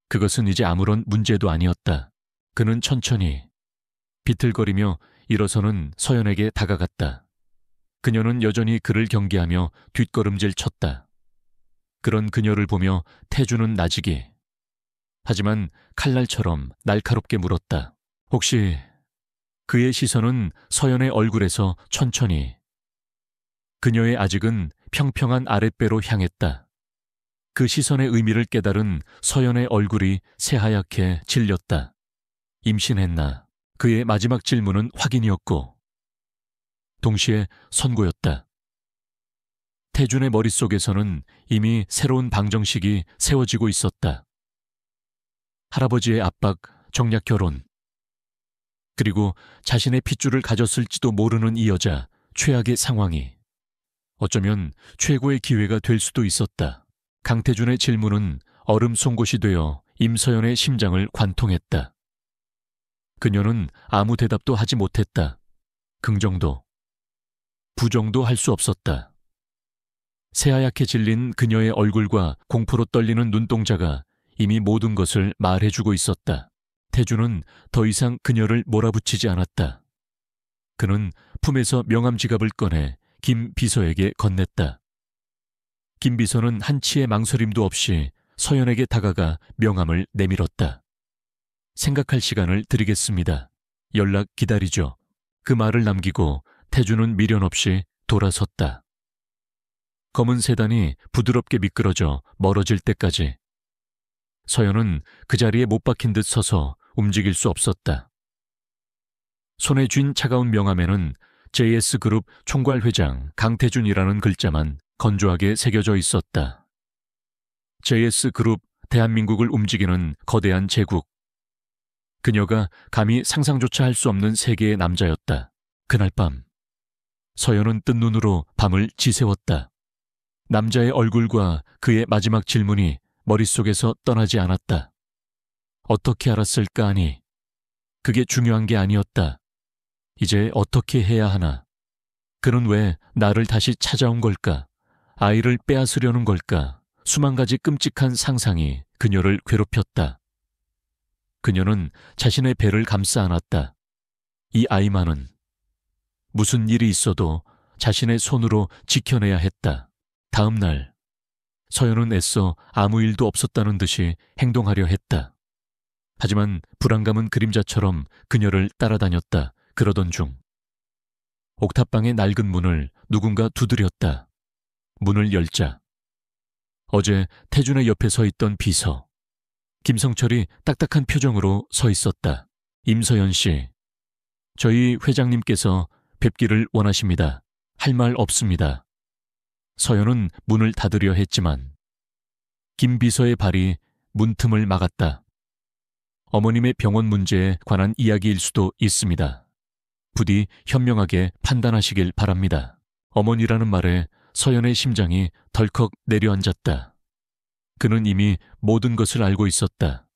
그것은 이제 아무런 문제도 아니었다. 그는 천천히 비틀거리며 일어서는 서연에게 다가갔다. 그녀는 여전히 그를 경계하며 뒷걸음질 쳤다. 그런 그녀를 보며 태주는 나지기. 하지만 칼날처럼 날카롭게 물었다. 혹시 그의 시선은 서연의 얼굴에서 천천히 그녀의 아직은 평평한 아랫배로 향했다. 그 시선의 의미를 깨달은 서연의 얼굴이 새하얗게 질렸다. 임신했나? 그의 마지막 질문은 확인이었고 동시에 선고였다. 태준의 머릿속에서는 이미 새로운 방정식이 세워지고 있었다. 할아버지의 압박, 정략 결혼. 그리고 자신의 핏줄을 가졌을지도 모르는 이 여자, 최악의 상황이 어쩌면 최고의 기회가 될 수도 있었다. 강태준의 질문은 얼음 송곳이 되어 임서연의 심장을 관통했다. 그녀는 아무 대답도 하지 못했다. 긍정도 부정도 할 수 없었다. 새하얗게 질린 그녀의 얼굴과 공포로 떨리는 눈동자가 이미 모든 것을 말해주고 있었다. 태주는 더 이상 그녀를 몰아붙이지 않았다. 그는 품에서 명함 지갑을 꺼내 김 비서에게 건넸다. 김 비서는 한치의 망설임도 없이 서연에게 다가가 명함을 내밀었다. 생각할 시간을 드리겠습니다. 연락 기다리죠. 그 말을 남기고 태주는 미련 없이 돌아섰다. 검은 세단이 부드럽게 미끄러져 멀어질 때까지 서연은 그 자리에 못 박힌 듯 서서 움직일 수 없었다. 손에 쥔 차가운 명함에는 JS그룹 총괄회장 강태준이라는 글자만 건조하게 새겨져 있었다. JS그룹, 대한민국을 움직이는 거대한 제국. 그녀가 감히 상상조차 할 수 없는 세계의 남자였다. 그날 밤 서연은 뜬 눈으로 밤을 지새웠다. 남자의 얼굴과 그의 마지막 질문이 머릿속에서 떠나지 않았다. 어떻게 알았을까 하니 그게 중요한 게 아니었다. 이제 어떻게 해야 하나? 그는 왜 나를 다시 찾아온 걸까? 아이를 빼앗으려는 걸까? 수만 가지 끔찍한 상상이 그녀를 괴롭혔다. 그녀는 자신의 배를 감싸 안았다. 이 아이만은 무슨 일이 있어도 자신의 손으로 지켜내야 했다. 다음 날 서연은 애써 아무 일도 없었다는 듯이 행동하려 했다. 하지만 불안감은 그림자처럼 그녀를 따라다녔다. 그러던 중 옥탑방의 낡은 문을 누군가 두드렸다. 문을 열자 어제 태준의 옆에 서 있던 비서 김성철이 딱딱한 표정으로 서 있었다. 임서연 씨, 저희 회장님께서 뵙기를 원하십니다. 할 말 없습니다. 서연은 문을 닫으려 했지만 김 비서의 발이 문틈을 막았다. 어머님의 병원 문제에 관한 이야기일 수도 있습니다. 부디 현명하게 판단하시길 바랍니다. 어머니라는 말에 서연의 심장이 덜컥 내려앉았다. 그는 이미 모든 것을 알고 있었다.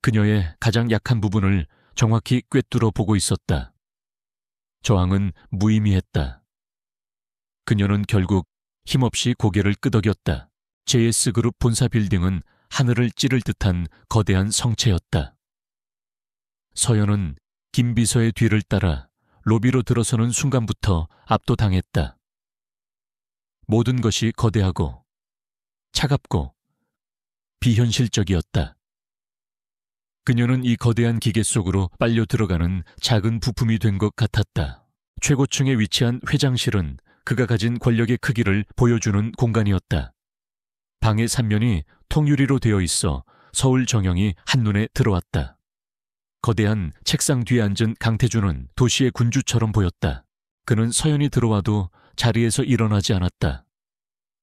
그녀의 가장 약한 부분을 정확히 꿰뚫어 보고 있었다. 저항은 무의미했다. 그녀는 결국 힘없이 고개를 끄덕였다. JS그룹 본사 빌딩은 하늘을 찌를 듯한 거대한 성체였다. 서연은 김 비서의 뒤를 따라 로비로 들어서는 순간부터 압도당했다. 모든 것이 거대하고 차갑고 비현실적이었다. 그녀는 이 거대한 기계 속으로 빨려 들어가는 작은 부품이 된 것 같았다. 최고층에 위치한 회장실은 그가 가진 권력의 크기를 보여주는 공간이었다. 방의 3면이 통유리로 되어 있어 서울 정영이 한눈에 들어왔다. 거대한 책상 뒤에 앉은 강태준은 도시의 군주처럼 보였다. 그는 서연이 들어와도 자리에서 일어나지 않았다.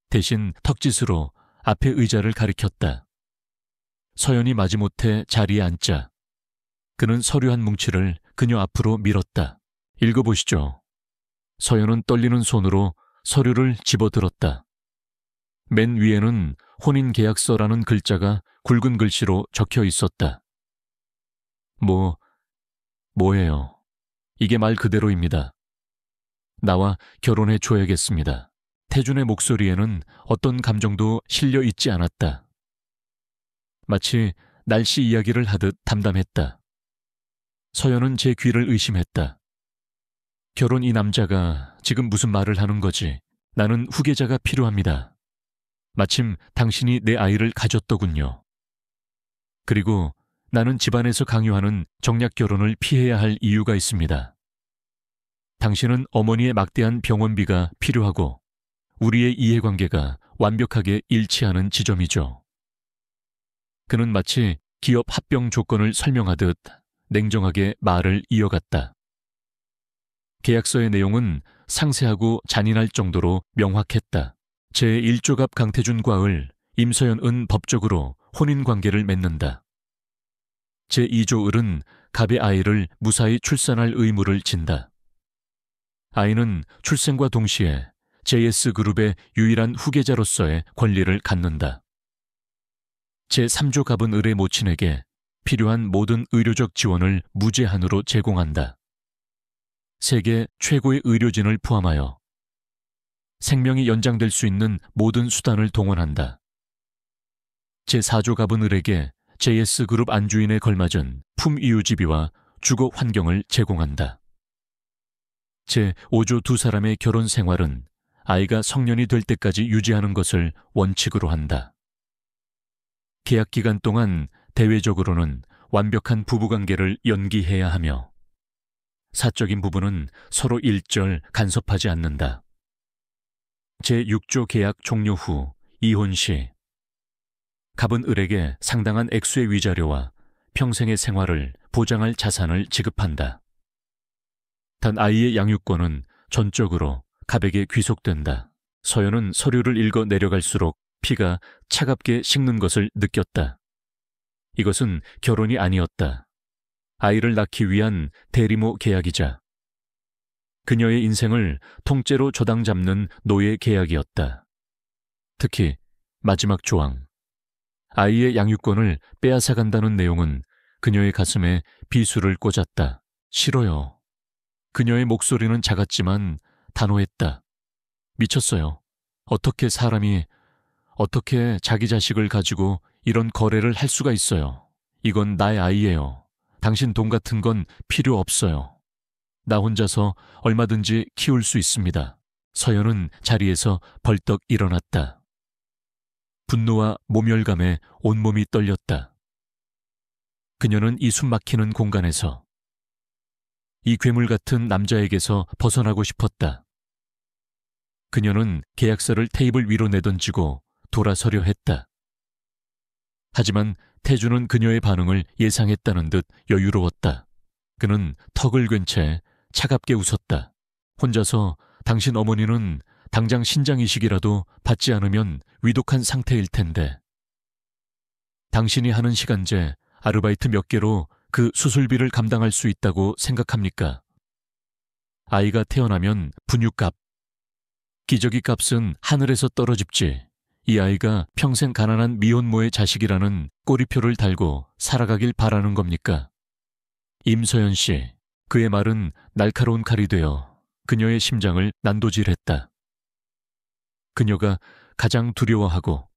대신 턱짓으로 앞에 의자를 가리켰다. 서연이 마지못해 자리에 앉자 그는 서류 한 뭉치를 그녀 앞으로 밀었다. 읽어보시죠. 서연은 떨리는 손으로 서류를 집어들었다. 맨 위에는 혼인계약서라는 글자가 굵은 글씨로 적혀 있었다. 뭐예요? 이게 말 그대로입니다. 나와 결혼해 줘야겠습니다. 태준의 목소리에는 어떤 감정도 실려 있지 않았다. 마치 날씨 이야기를 하듯 담담했다. 서연은 제 귀를 의심했다. 결혼 이 남자가 지금 무슨 말을 하는 거지? 나는 후계자가 필요합니다. 마침 당신이 내 아이를 가졌더군요. 그리고 나는 집안에서 강요하는 정략 결혼을 피해야 할 이유가 있습니다. 당신은 어머니의 막대한 병원비가 필요하고 우리의 이해관계가 완벽하게 일치하는 지점이죠. 그는 마치 기업 합병 조건을 설명하듯 냉정하게 말을 이어갔다. 계약서의 내용은 상세하고 잔인할 정도로 명확했다. 제1조갑 강태준과 을, 임서연은 법적으로 혼인관계를 맺는다. 제2조 을은 갑의 아이를 무사히 출산할 의무를 진다. 아이는 출생과 동시에 JS그룹의 유일한 후계자로서의 권리를 갖는다. 제3조 갑은 을의 모친에게 필요한 모든 의료적 지원을 무제한으로 제공한다. 세계 최고의 의료진을 포함하여 생명이 연장될 수 있는 모든 수단을 동원한다. 제4조 갑은 을에게 JS그룹 안주인에 걸맞은 품위유지비와 주거 환경을 제공한다. 제5조 두 사람의 결혼 생활은 아이가 성년이 될 때까지 유지하는 것을 원칙으로 한다. 계약 기간 동안 대외적으로는 완벽한 부부관계를 연기해야 하며 사적인 부분은 서로 일절 간섭하지 않는다. 제6조 계약 종료 후 이혼 시 갑은 을에게 상당한 액수의 위자료와 평생의 생활을 보장할 자산을 지급한다. 단 아이의 양육권은 전적으로 갑에게 귀속된다. 서연은 서류를 읽어 내려갈수록 피가 차갑게 식는 것을 느꼈다. 이것은 결혼이 아니었다. 아이를 낳기 위한 대리모 계약이자 그녀의 인생을 통째로 조당 잡는 노예 계약이었다. 특히 마지막 조항, 아이의 양육권을 빼앗아간다는 내용은 그녀의 가슴에 비수를 꽂았다. 싫어요. 그녀의 목소리는 작았지만 단호했다. 미쳤어요. 어떻게 자기 자식을 가지고 이런 거래를 할 수가 있어요. 이건 나의 아이예요. 당신 돈 같은 건 필요 없어요. 나 혼자서 얼마든지 키울 수 있습니다. 서연은 자리에서 벌떡 일어났다. 분노와 모멸감에 온몸이 떨렸다. 그녀는 이 숨막히는 공간에서 이 괴물 같은 남자에게서 벗어나고 싶었다. 그녀는 계약서를 테이블 위로 내던지고 돌아서려 했다. 하지만 태주는 그녀의 반응을 예상했다는 듯 여유로웠다. 그는 턱을 괜 채 차갑게 웃었다. 혼자서 당신 어머니는 당장 신장 이식이라도 받지 않으면 위독한 상태일 텐데. 당신이 하는 시간제 아르바이트 몇 개로 그 수술비를 감당할 수 있다고 생각합니까? 아이가 태어나면 분유값, 기저귀 값은 하늘에서 떨어집지. 이 아이가 평생 가난한 미혼모의 자식이라는 꼬리표를 달고 살아가길 바라는 겁니까? 임서연 씨, 그의 말은 날카로운 칼이 되어 그녀의 심장을 난도질했다. 그녀가 가장 두려워하고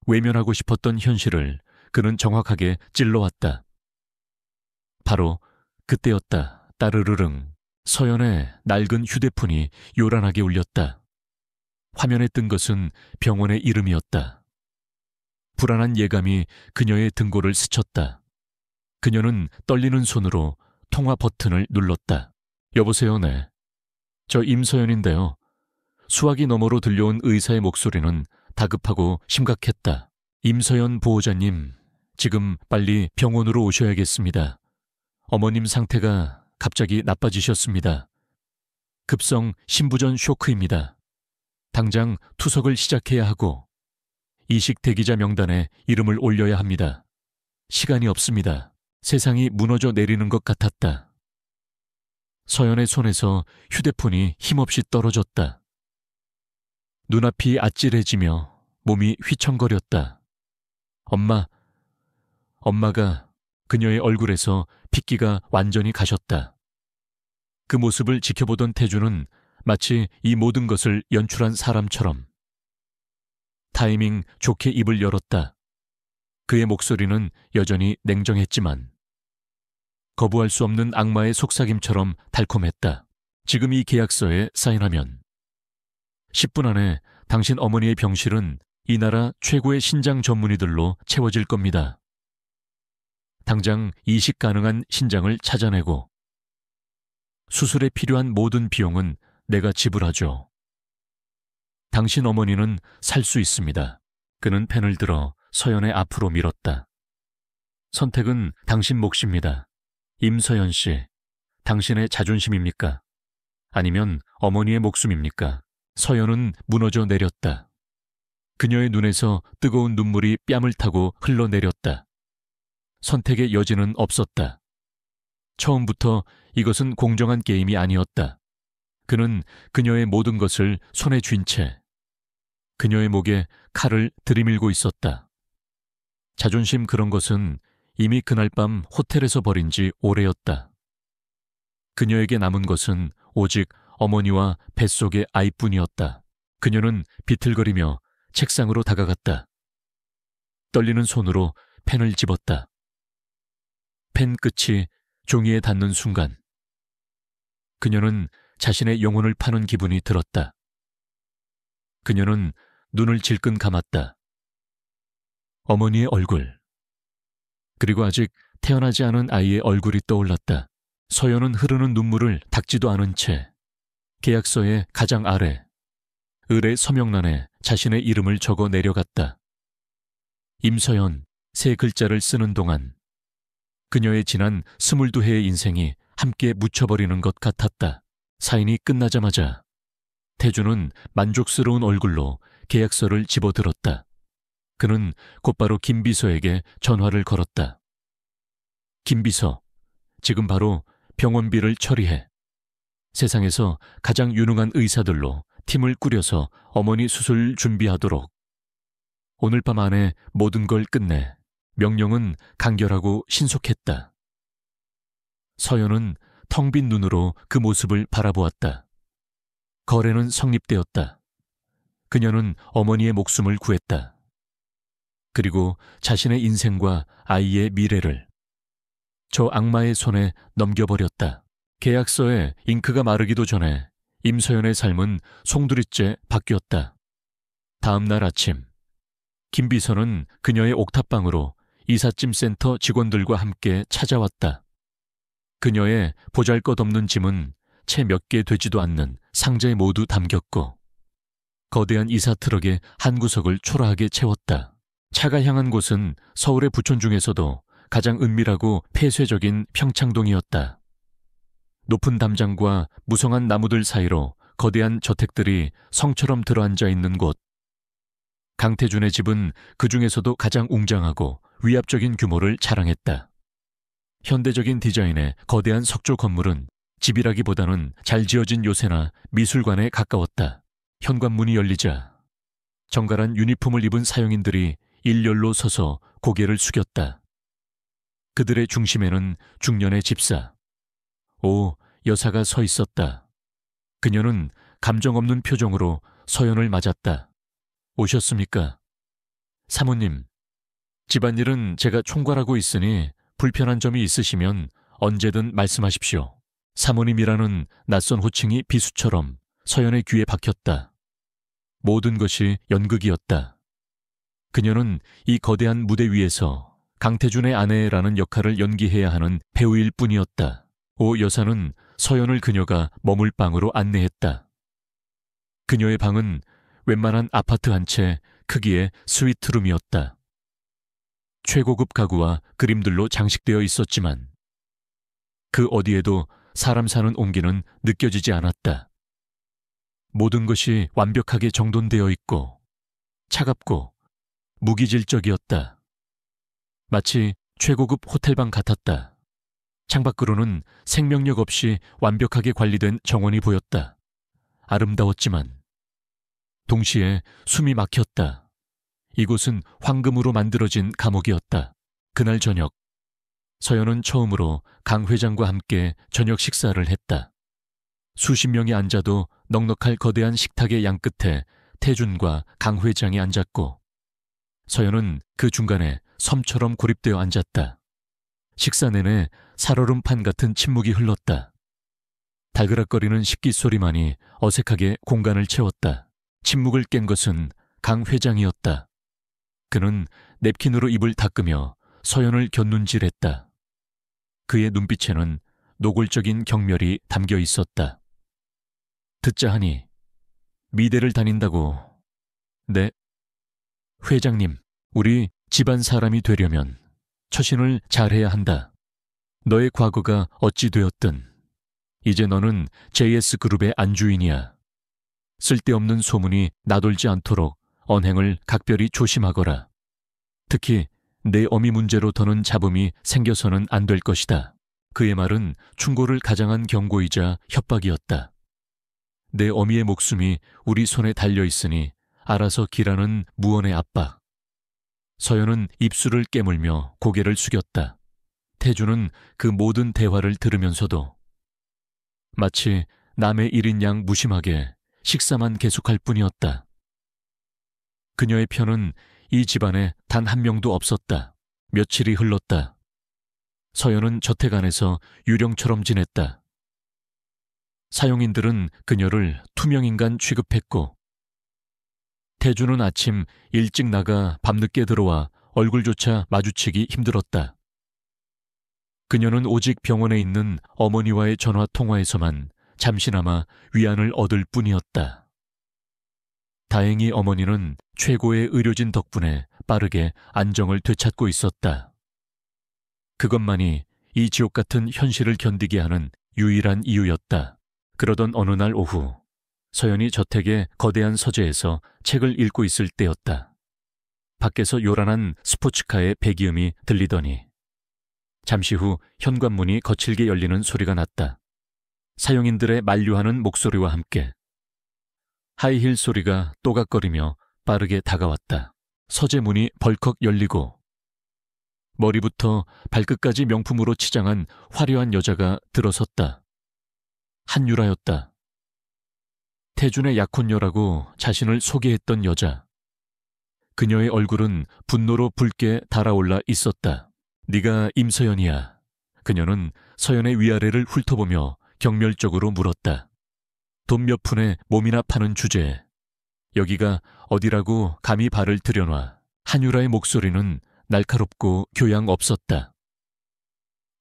외면하고 싶었던 현실을 그는 정확하게 찔러왔다. 바로 그때였다. 따르르릉. 서연의 낡은 휴대폰이 요란하게 울렸다. 화면에 뜬 것은 병원의 이름이었다. 불안한 예감이 그녀의 등골을 스쳤다. 그녀는 떨리는 손으로 통화 버튼을 눌렀다. 여보세요, 네. 저 임서연인데요. 수화기 너머로 들려온 의사의 목소리는 다급하고 심각했다. 임서연 보호자님, 지금 빨리 병원으로 오셔야겠습니다. 어머님 상태가 갑자기 나빠지셨습니다. 급성 심부전 쇼크입니다. 당장 투석을 시작해야 하고 이식 대기자 명단에 이름을 올려야 합니다. 시간이 없습니다. 세상이 무너져 내리는 것 같았다. 서연의 손에서 휴대폰이 힘없이 떨어졌다. 눈앞이 아찔해지며 몸이 휘청거렸다. 엄마가 그녀의 얼굴에서 핏기가 완전히 가셨다. 그 모습을 지켜보던 태주는 마치 이 모든 것을 연출한 사람처럼 타이밍 좋게 입을 열었다. 그의 목소리는 여전히 냉정했지만 거부할 수 없는 악마의 속삭임처럼 달콤했다. 지금 이 계약서에 사인하면 10분 안에 당신 어머니의 병실은 이 나라 최고의 신장 전문의들로 채워질 겁니다. 당장 이식 가능한 신장을 찾아내고 수술에 필요한 모든 비용은 내가 지불하죠. 당신 어머니는 살 수 있습니다. 그는 펜을 들어 서연의 앞으로 밀었다. 선택은 당신 몫입니다. 임서연 씨, 당신의 자존심입니까? 아니면 어머니의 목숨입니까? 서연은 무너져 내렸다. 그녀의 눈에서 뜨거운 눈물이 뺨을 타고 흘러내렸다. 선택의 여지는 없었다. 처음부터 이것은 공정한 게임이 아니었다. 그는 그녀의 모든 것을 손에 쥔 채 그녀의 목에 칼을 들이밀고 있었다. 자존심 그런 것은 이미 그날 밤 호텔에서 버린 지 오래였다. 그녀에게 남은 것은 오직 어머니와 뱃속의 아이뿐이었다. 그녀는 비틀거리며 책상으로 다가갔다. 떨리는 손으로 펜을 집었다. 펜 끝이 종이에 닿는 순간 그녀는 자신의 영혼을 파는 기분이 들었다. 그녀는 눈을 질끈 감았다. 어머니의 얼굴, 그리고 아직 태어나지 않은 아이의 얼굴이 떠올랐다. 서연은 흐르는 눈물을 닦지도 않은 채 계약서의 가장 아래 을의 서명란에 자신의 이름을 적어 내려갔다. 임서연 세 글자를 쓰는 동안 그녀의 지난 22해의 인생이 함께 묻혀버리는 것 같았다. 사인이 끝나자마자 태주는 만족스러운 얼굴로 계약서를 집어들었다. 그는 곧바로 김비서에게 전화를 걸었다. 김비서, 지금 바로 병원비를 처리해. 세상에서 가장 유능한 의사들로 팀을 꾸려서 어머니 수술 준비하도록. 오늘 밤 안에 모든 걸 끝내. 명령은 간결하고 신속했다. 서연은 텅 빈 눈으로 그 모습을 바라보았다. 거래는 성립되었다. 그녀는 어머니의 목숨을 구했다. 그리고 자신의 인생과 아이의 미래를 저 악마의 손에 넘겨버렸다. 계약서에 잉크가 마르기도 전에 임서연의 삶은 송두리째 바뀌었다. 다음 날 아침, 김비서는 그녀의 옥탑방으로 이삿짐센터 직원들과 함께 찾아왔다. 그녀의 보잘것없는 짐은 채 몇 개 되지도 않는 상자에 모두 담겼고 거대한 이사트럭의 한 구석을 초라하게 채웠다. 차가 향한 곳은 서울의 부촌 중에서도 가장 은밀하고 폐쇄적인 평창동이었다. 높은 담장과 무성한 나무들 사이로 거대한 저택들이 성처럼 들어앉아 있는 곳. 강태준의 집은 그 중에서도 가장 웅장하고 위압적인 규모를 자랑했다. 현대적인 디자인의 거대한 석조 건물은 집이라기보다는 잘 지어진 요새나 미술관에 가까웠다. 현관문이 열리자 정갈한 유니폼을 입은 사용인들이 일렬로 서서 고개를 숙였다. 그들의 중심에는 중년의 집사, 오 여사가 서 있었다. 그녀는 감정 없는 표정으로 서연을 맞았다. 오셨습니까? 사모님, 집안일은 제가 총괄하고 있으니 불편한 점이 있으시면 언제든 말씀하십시오. 사모님이라는 낯선 호칭이 비수처럼 서연의 귀에 박혔다. 모든 것이 연극이었다. 그녀는 이 거대한 무대 위에서 강태준의 아내라는 역할을 연기해야 하는 배우일 뿐이었다. 오 여사는 서연을 그녀가 머물 방으로 안내했다. 그녀의 방은 웬만한 아파트 한 채 크기의 스위트룸이었다. 최고급 가구와 그림들로 장식되어 있었지만 그 어디에도 사람 사는 온기는 느껴지지 않았다. 모든 것이 완벽하게 정돈되어 있고 차갑고 무기질적이었다. 마치 최고급 호텔방 같았다. 창밖으로는 생명력 없이 완벽하게 관리된 정원이 보였다. 아름다웠지만 동시에 숨이 막혔다. 이곳은 황금으로 만들어진 감옥이었다. 그날 저녁, 서연은 처음으로 강 회장과 함께 저녁 식사를 했다. 수십 명이 앉아도 넉넉할 거대한 식탁의 양끝에 태준과 강 회장이 앉았고 서연은 그 중간에 섬처럼 고립되어 앉았다. 식사 내내 살얼음판 같은 침묵이 흘렀다. 달그락거리는 식기 소리만이 어색하게 공간을 채웠다. 침묵을 깬 것은 강 회장이었다. 그는 냅킨으로 입을 닦으며 서연을 곁눈질했다. 그의 눈빛에는 노골적인 경멸이 담겨 있었다. 듣자 하니 미대를 다닌다고. 네. 회장님, 우리 집안 사람이 되려면 처신을 잘해야 한다. 너의 과거가 어찌 되었든 이제 너는 JS그룹의 안주인이야. 쓸데없는 소문이 나돌지 않도록 언행을 각별히 조심하거라. 특히 내 어미 문제로 더는 잡음이 생겨서는 안 될 것이다. 그의 말은 충고를 가장한 경고이자 협박이었다. 내 어미의 목숨이 우리 손에 달려있으니 알아서 기라는 무언의 압박. 서연은 입술을 깨물며 고개를 숙였다. 태주는 그 모든 대화를 들으면서도 마치 남의 일인 양 무심하게 식사만 계속할 뿐이었다. 그녀의 편은 이 집안에 단 한 명도 없었다. 며칠이 흘렀다. 서연은 저택 안에서 유령처럼 지냈다. 사용인들은 그녀를 투명인간 취급했고, 태주는 아침 일찍 나가 밤늦게 들어와 얼굴조차 마주치기 힘들었다. 그녀는 오직 병원에 있는 어머니와의 전화 통화에서만 잠시나마 위안을 얻을 뿐이었다. 다행히 어머니는 최고의 의료진 덕분에 빠르게 안정을 되찾고 있었다. 그것만이 이 지옥 같은 현실을 견디게 하는 유일한 이유였다. 그러던 어느 날 오후, 서연이 저택의 거대한 서재에서 책을 읽고 있을 때였다. 밖에서 요란한 스포츠카의 배기음이 들리더니 잠시 후 현관문이 거칠게 열리는 소리가 났다. 사용인들의 만류하는 목소리와 함께 하이힐 소리가 또각거리며 빠르게 다가왔다. 서재 문이 벌컥 열리고 머리부터 발끝까지 명품으로 치장한 화려한 여자가 들어섰다. 한유라였다. 태준의 약혼녀라고 자신을 소개했던 여자. 그녀의 얼굴은 분노로 붉게 달아올라 있었다. 네가 임서연이야. 그녀는 서연의 위아래를 훑어보며 경멸적으로 물었다. 돈 몇 푼에 몸이나 파는 주제에 여기가 어디라고 감히 발을 들여놔. 한유라의 목소리는 날카롭고 교양 없었다.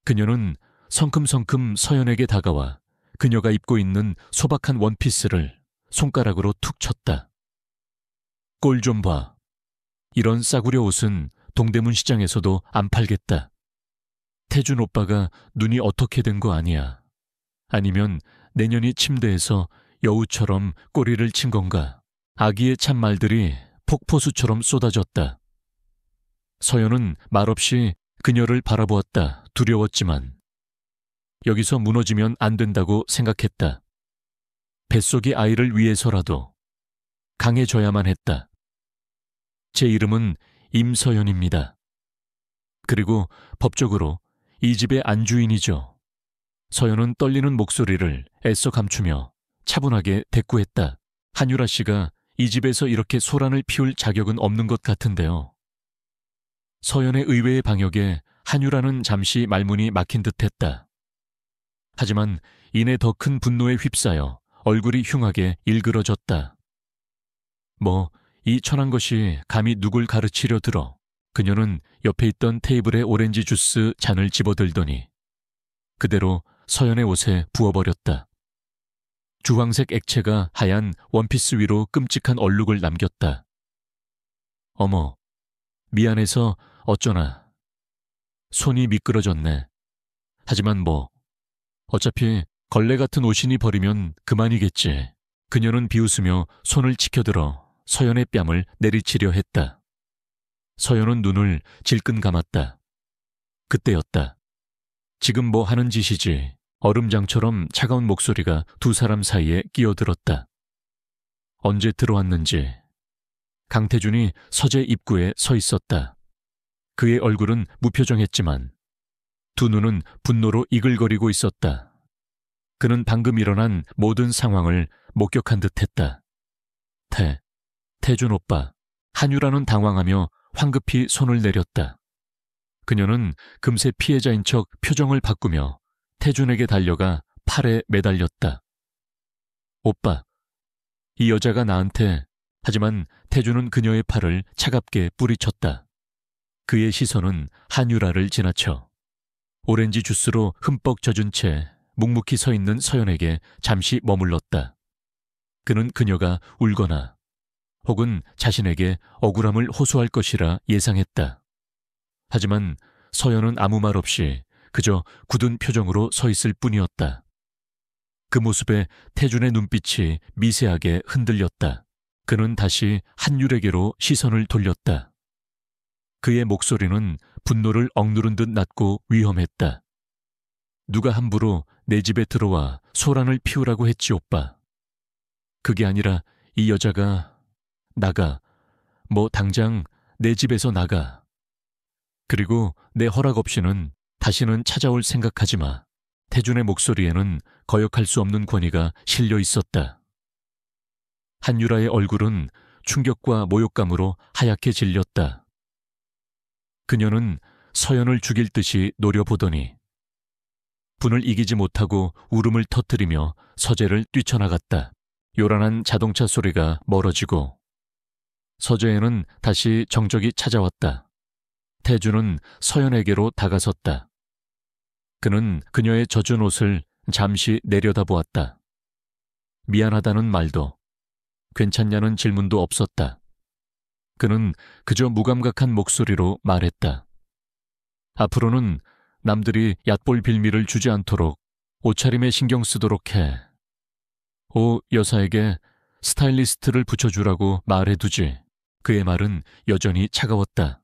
그녀는 성큼성큼 서연에게 다가와 그녀가 입고 있는 소박한 원피스를 손가락으로 툭 쳤다. 꼴 좀 봐. 이런 싸구려 옷은 동대문 시장에서도 안 팔겠다. 태준 오빠가 눈이 어떻게 된 거 아니야. 아니면 내년이 침대에서 여우처럼 꼬리를 친 건가. 아기의 참말들이 폭포수처럼 쏟아졌다. 서연은 말없이 그녀를 바라보았다. 두려웠지만 여기서 무너지면 안 된다고 생각했다. 뱃속의 아이를 위해서라도 강해져야만 했다. 제 이름은 임서연입니다. 그리고 법적으로 이 집의 안주인이죠. 서연은 떨리는 목소리를 애써 감추며 차분하게 대꾸했다. 한유라 씨가 이 집에서 이렇게 소란을 피울 자격은 없는 것 같은데요. 서연의 의외의 방역에 한유라는 잠시 말문이 막힌 듯했다. 하지만 이내 더 큰 분노에 휩싸여 얼굴이 흉하게 일그러졌다. 뭐 이 천한 것이 감히 누굴 가르치려 들어. 그녀는 옆에 있던 테이블에 오렌지 주스 잔을 집어들더니 그대로 서연의 옷에 부어버렸다. 주황색 액체가 하얀 원피스 위로 끔찍한 얼룩을 남겼다. 어머, 미안해서 어쩌나. 손이 미끄러졌네. 하지만 뭐 어차피 걸레 같은 옷이니 버리면 그만이겠지. 그녀는 비웃으며 손을 치켜들어 서연의 뺨을 내리치려 했다. 서연은 눈을 질끈 감았다. 그때였다. 지금 뭐 하는 짓이지. 얼음장처럼 차가운 목소리가 두 사람 사이에 끼어들었다. 언제 들어왔는지. 강태준이 서재 입구에 서 있었다. 그의 얼굴은 무표정했지만 두 눈은 분노로 이글거리고 있었다. 그는 방금 일어난 모든 상황을 목격한 듯했다. 태준 오빠. 한유라는 당황하며 황급히 손을 내렸다. 그녀는 금세 피해자인 척 표정을 바꾸며 태준에게 달려가 팔에 매달렸다. 오빠. 이 여자가 나한테. 하지만 태준은 그녀의 팔을 차갑게 뿌리쳤다. 그의 시선은 한유라를 지나쳐 오렌지 주스로 흠뻑 젖은 채 묵묵히 서 있는 서연에게 잠시 머물렀다. 그는 그녀가 울거나 혹은 자신에게 억울함을 호소할 것이라 예상했다. 하지만 서연은 아무 말 없이 그저 굳은 표정으로 서 있을 뿐이었다. 그 모습에 태준의 눈빛이 미세하게 흔들렸다. 그는 다시 한율에게로 시선을 돌렸다. 그의 목소리는 분노를 억누른 듯 낮고 위험했다. 누가 함부로 내 집에 들어와 소란을 피우라고 했지, 오빠. 그게 아니라 이 여자가 나가. 뭐 당장 내 집에서 나가. 그리고 내 허락 없이는 다시는 찾아올 생각하지 마. 태준의 목소리에는 거역할 수 없는 권위가 실려 있었다. 한유라의 얼굴은 충격과 모욕감으로 하얗게 질렸다. 그녀는 서연을 죽일 듯이 노려보더니 분을 이기지 못하고 울음을 터뜨리며 서재를 뛰쳐나갔다. 요란한 자동차 소리가 멀어지고 서재에는 다시 정적이 찾아왔다. 태준은 서연에게로 다가섰다. 그는 그녀의 젖은 옷을 잠시 내려다보았다. 미안하다는 말도, 괜찮냐는 질문도 없었다. 그는 그저 무감각한 목소리로 말했다. 앞으로는 남들이 얕볼 빌미를 주지 않도록 옷차림에 신경 쓰도록 해. 여사에게 스타일리스트를 붙여주라고 말해두지. 그의 말은 여전히 차가웠다.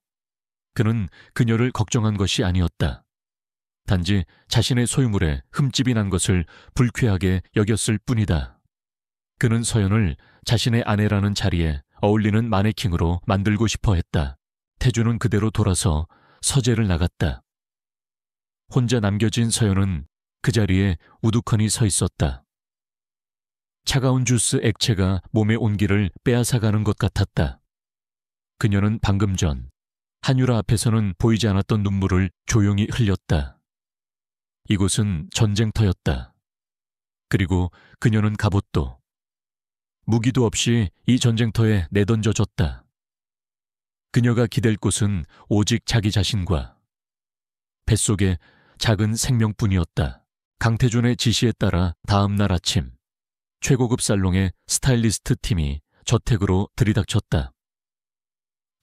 그는 그녀를 걱정한 것이 아니었다. 단지 자신의 소유물에 흠집이 난 것을 불쾌하게 여겼을 뿐이다. 그는 서연을 자신의 아내라는 자리에 어울리는 마네킹으로 만들고 싶어 했다. 태준은 그대로 돌아서 서재를 나갔다. 혼자 남겨진 서연은 그 자리에 우두커니 서 있었다. 차가운 주스 액체가 몸의 온기를 빼앗아가는 것 같았다. 그녀는 방금 전 한유라 앞에서는 보이지 않았던 눈물을 조용히 흘렸다. 이곳은 전쟁터였다. 그리고 그녀는 갑옷도, 무기도 없이 이 전쟁터에 내던져졌다. 그녀가 기댈 곳은 오직 자기 자신과 뱃속에 작은 생명뿐이었다. 강태준의 지시에 따라 다음 날 아침, 최고급 살롱의 스타일리스트 팀이 저택으로 들이닥쳤다.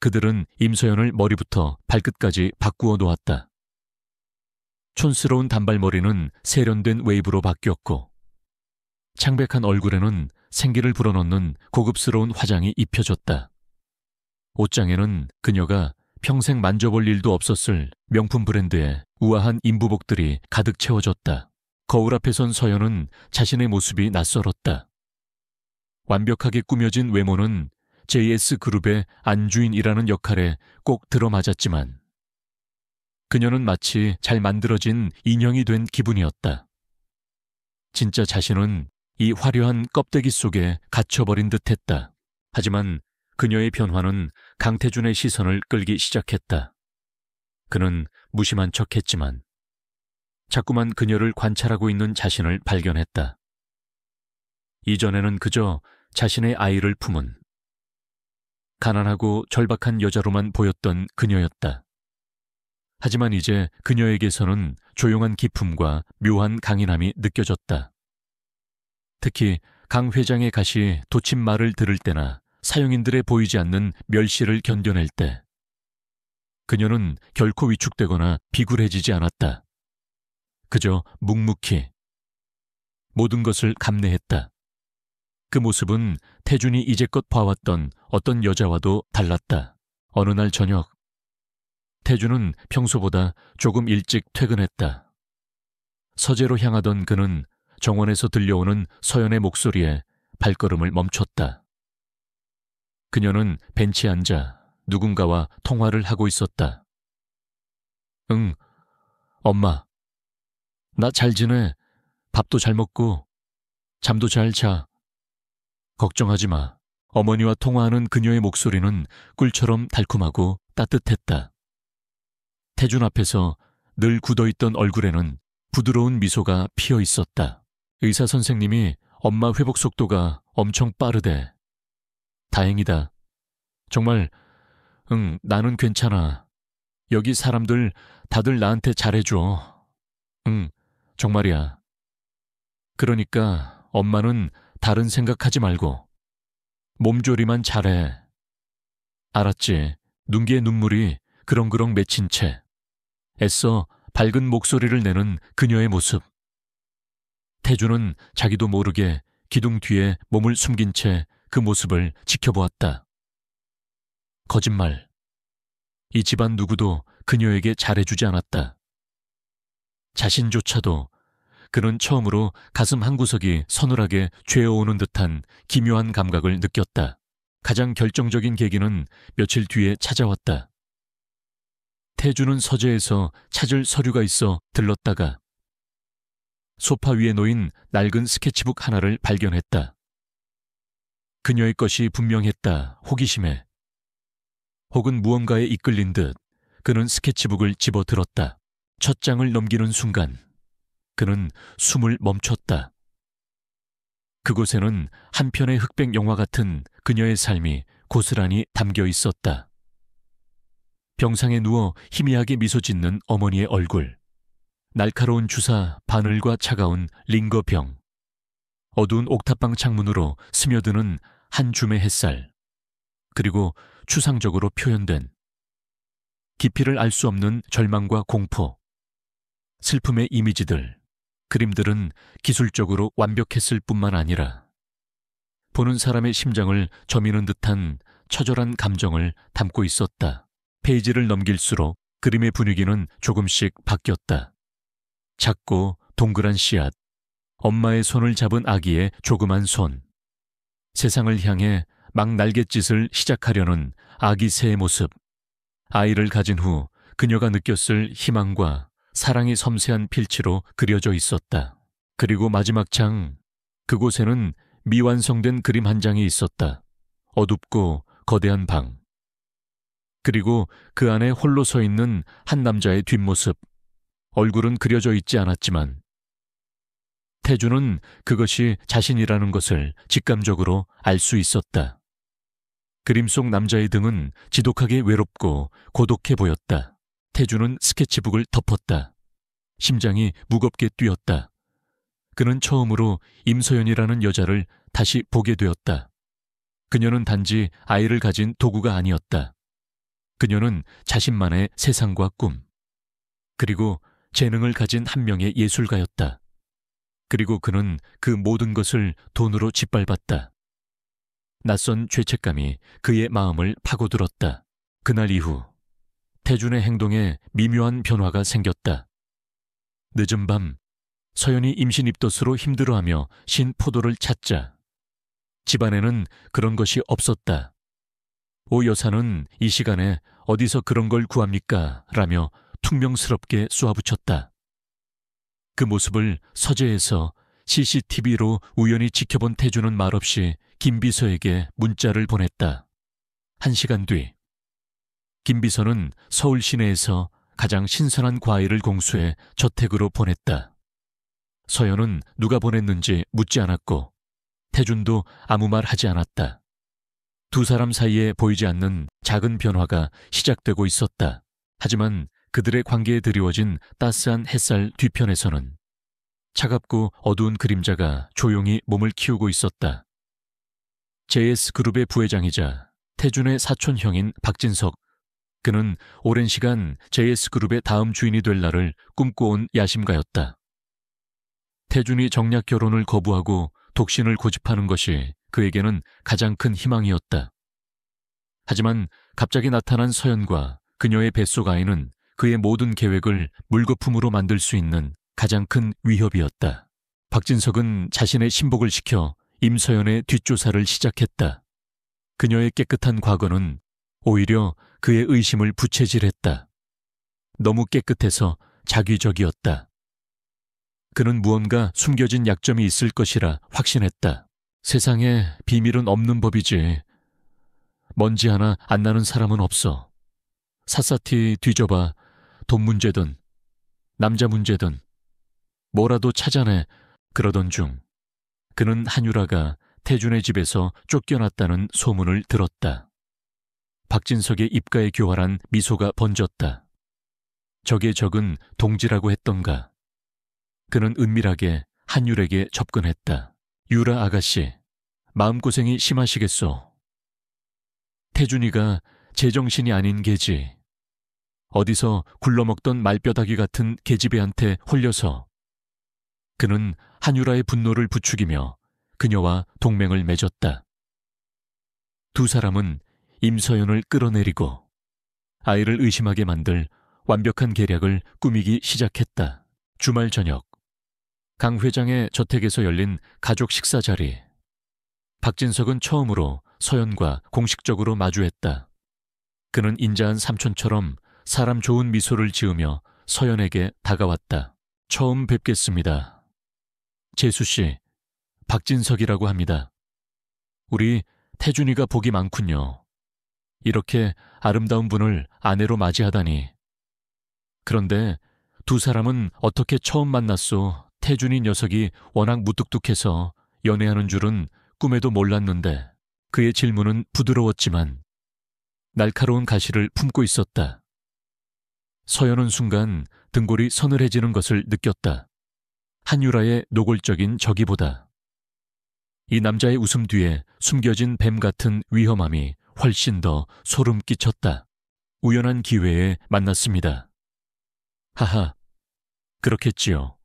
그들은 임서연을 머리부터 발끝까지 바꾸어 놓았다. 촌스러운 단발머리는 세련된 웨이브로 바뀌었고 창백한 얼굴에는 생기를 불어넣는 고급스러운 화장이 입혀졌다. 옷장에는 그녀가 평생 만져볼 일도 없었을 명품 브랜드의 우아한 인부복들이 가득 채워졌다. 거울 앞에 선 서연은 자신의 모습이 낯설었다. 완벽하게 꾸며진 외모는 JS그룹의 안주인이라는 역할에 꼭 들어맞았지만 그녀는 마치 잘 만들어진 인형이 된 기분이었다. 진짜 자신은 이 화려한 껍데기 속에 갇혀버린 듯했다. 하지만 그녀의 변화는 강태준의 시선을 끌기 시작했다. 그는 무심한 척했지만 자꾸만 그녀를 관찰하고 있는 자신을 발견했다. 이전에는 그저 자신의 아이를 품은 가난하고 절박한 여자로만 보였던 그녀였다. 하지만 이제 그녀에게서는 조용한 기품과 묘한 강인함이 느껴졌다. 특히 강 회장의 가시 돋친 말을 들을 때나 사용인들의 보이지 않는 멸시를 견뎌낼 때 그녀는 결코 위축되거나 비굴해지지 않았다. 그저 묵묵히 모든 것을 감내했다. 그 모습은 태준이 이제껏 봐왔던 어떤 여자와도 달랐다. 어느 날 저녁, 태준은 평소보다 조금 일찍 퇴근했다. 서재로 향하던 그는 정원에서 들려오는 서연의 목소리에 발걸음을 멈췄다. 그녀는 벤치에 앉아 누군가와 통화를 하고 있었다. 응, 엄마. 나 잘 지내. 밥도 잘 먹고 잠도 잘 자. 걱정하지 마. 어머니와 통화하는 그녀의 목소리는 꿀처럼 달콤하고 따뜻했다. 태준 앞에서 늘 굳어있던 얼굴에는 부드러운 미소가 피어 있었다. 의사 선생님이 엄마 회복 속도가 엄청 빠르대. 다행이다. 정말, 나는 괜찮아. 여기 사람들 다들 나한테 잘해줘. 정말이야. 그러니까 엄마는 다른 생각하지 말고 몸조리만 잘해. 알았지? 눈기에 눈물이 그렁그렁 맺힌 채 애써 밝은 목소리를 내는 그녀의 모습. 태준은 자기도 모르게 기둥 뒤에 몸을 숨긴 채 그 모습을 지켜보았다. 거짓말. 이 집안 누구도 그녀에게 잘해주지 않았다. 자신조차도. 그는 처음으로 가슴 한구석이 서늘하게 죄어오는 듯한 기묘한 감각을 느꼈다. 가장 결정적인 계기는 며칠 뒤에 찾아왔다. 태준은 서재에서 찾을 서류가 있어 들렀다가 소파 위에 놓인 낡은 스케치북 하나를 발견했다. 그녀의 것이 분명했다. 호기심에. 혹은 무언가에 이끌린 듯 그는 스케치북을 집어들었다. 첫 장을 넘기는 순간 그는 숨을 멈췄다. 그곳에는 한 편의 흑백 영화 같은 그녀의 삶이 고스란히 담겨 있었다. 병상에 누워 희미하게 미소 짓는 어머니의 얼굴, 날카로운 주사 바늘과 차가운 링거병, 어두운 옥탑방 창문으로 스며드는 한 줌의 햇살, 그리고 추상적으로 표현된 깊이를 알 수 없는 절망과 공포, 슬픔의 이미지들, 그림들은 기술적으로 완벽했을 뿐만 아니라 보는 사람의 심장을 저미는 듯한 처절한 감정을 담고 있었다. 페이지를 넘길수록 그림의 분위기는 조금씩 바뀌었다. 작고 동그란 씨앗, 엄마의 손을 잡은 아기의 조그만 손, 세상을 향해 막 날갯짓을 시작하려는 아기 새의 모습, 아이를 가진 후 그녀가 느꼈을 희망과 사랑이 섬세한 필치로 그려져 있었다. 그리고 마지막 장, 그곳에는 미완성된 그림 한 장이 있었다. 어둡고 거대한 방. 그리고 그 안에 홀로 서 있는 한 남자의 뒷모습. 얼굴은 그려져 있지 않았지만 태주는 그것이 자신이라는 것을 직감적으로 알 수 있었다. 그림 속 남자의 등은 지독하게 외롭고 고독해 보였다. 태주는 스케치북을 덮었다. 심장이 무겁게 뛰었다. 그는 처음으로 임서연이라는 여자를 다시 보게 되었다. 그녀는 단지 아이를 가진 도구가 아니었다. 그녀는 자신만의 세상과 꿈, 그리고 재능을 가진 한 명의 예술가였다. 그리고 그는 그 모든 것을 돈으로 짓밟았다. 낯선 죄책감이 그의 마음을 파고들었다. 그날 이후 태준의 행동에 미묘한 변화가 생겼다. 늦은 밤 서연이 임신 입덧으로 힘들어하며 신 포도를 찾자 집안에는 그런 것이 없었다. 오 여사는 이 시간에 어디서 그런 걸 구합니까? 라며 퉁명스럽게 쏘아붙였다. 그 모습을 서재에서 CCTV로 우연히 지켜본 태주는 말없이 김 비서에게 문자를 보냈다. 1시간 뒤 김 비서는 서울 시내에서 가장 신선한 과일을 공수해 저택으로 보냈다. 서연은 누가 보냈는지 묻지 않았고 태준도 아무 말 하지 않았다. 두 사람 사이에 보이지 않는 작은 변화가 시작되고 있었다. 하지만 그들의 관계에 드리워진 따스한 햇살 뒤편에서는 차갑고 어두운 그림자가 조용히 몸을 키우고 있었다. JS그룹의 부회장이자 태준의 사촌 형인 박진석, 그는 오랜 시간 JS그룹의 다음 주인이 될 날을 꿈꿔온 야심가였다. 태준이 정략 결혼을 거부하고 독신을 고집하는 것이 그에게는 가장 큰 희망이었다. 하지만 갑자기 나타난 서연과 그녀의 뱃속 아이는 그의 모든 계획을 물거품으로 만들 수 있는 가장 큰 위협이었다. 박진석은 자신의 신복을 시켜 임서연의 뒷조사를 시작했다. 그녀의 깨끗한 과거는 오히려 그의 의심을 부채질했다. 너무 깨끗해서 자기적이었다. 그는 무언가 숨겨진 약점이 있을 것이라 확신했다. 세상에 비밀은 없는 법이지. 먼지 하나 안 나는 사람은 없어. 샅샅이 뒤져봐. 돈 문제든 남자 문제든 뭐라도 찾아내. 그러던 중 그는 한유라가 태준의 집에서 쫓겨났다는 소문을 들었다. 박진석의 입가에 교활한 미소가 번졌다. 적의 적은 동지라고 했던가. 그는 은밀하게 한율에게 접근했다. 유라 아가씨, 마음고생이 심하시겠소. 태준이가 제정신이 아닌 개지. 어디서 굴러먹던 말뼈다귀 같은 계집애한테 홀려서. 그는 한유라의 분노를 부추기며 그녀와 동맹을 맺었다. 두 사람은 임서연을 끌어내리고 아이를 의심하게 만들 완벽한 계략을 꾸미기 시작했다. 주말 저녁, 강 회장의 저택에서 열린 가족 식사 자리. 박진석은 처음으로 서연과 공식적으로 마주했다. 그는 인자한 삼촌처럼 사람 좋은 미소를 지으며 서연에게 다가왔다. 처음 뵙겠습니다. 재수 씨, 박진석이라고 합니다. 우리 태준이가 복이 많군요. 이렇게 아름다운 분을 아내로 맞이하다니. 그런데 두 사람은 어떻게 처음 만났소? 태준이 녀석이 워낙 무뚝뚝해서 연애하는 줄은 꿈에도 몰랐는데 그의 질문은 부드러웠지만 날카로운 가시를 품고 있었다. 서연은 순간 등골이 서늘해지는 것을 느꼈다. 한유라의 노골적인 저기보다 이 남자의 웃음 뒤에 숨겨진 뱀 같은 위험함이 훨씬 더 소름 끼쳤다. 우연한 기회에 만났습니다. 하하, 그렇겠지요.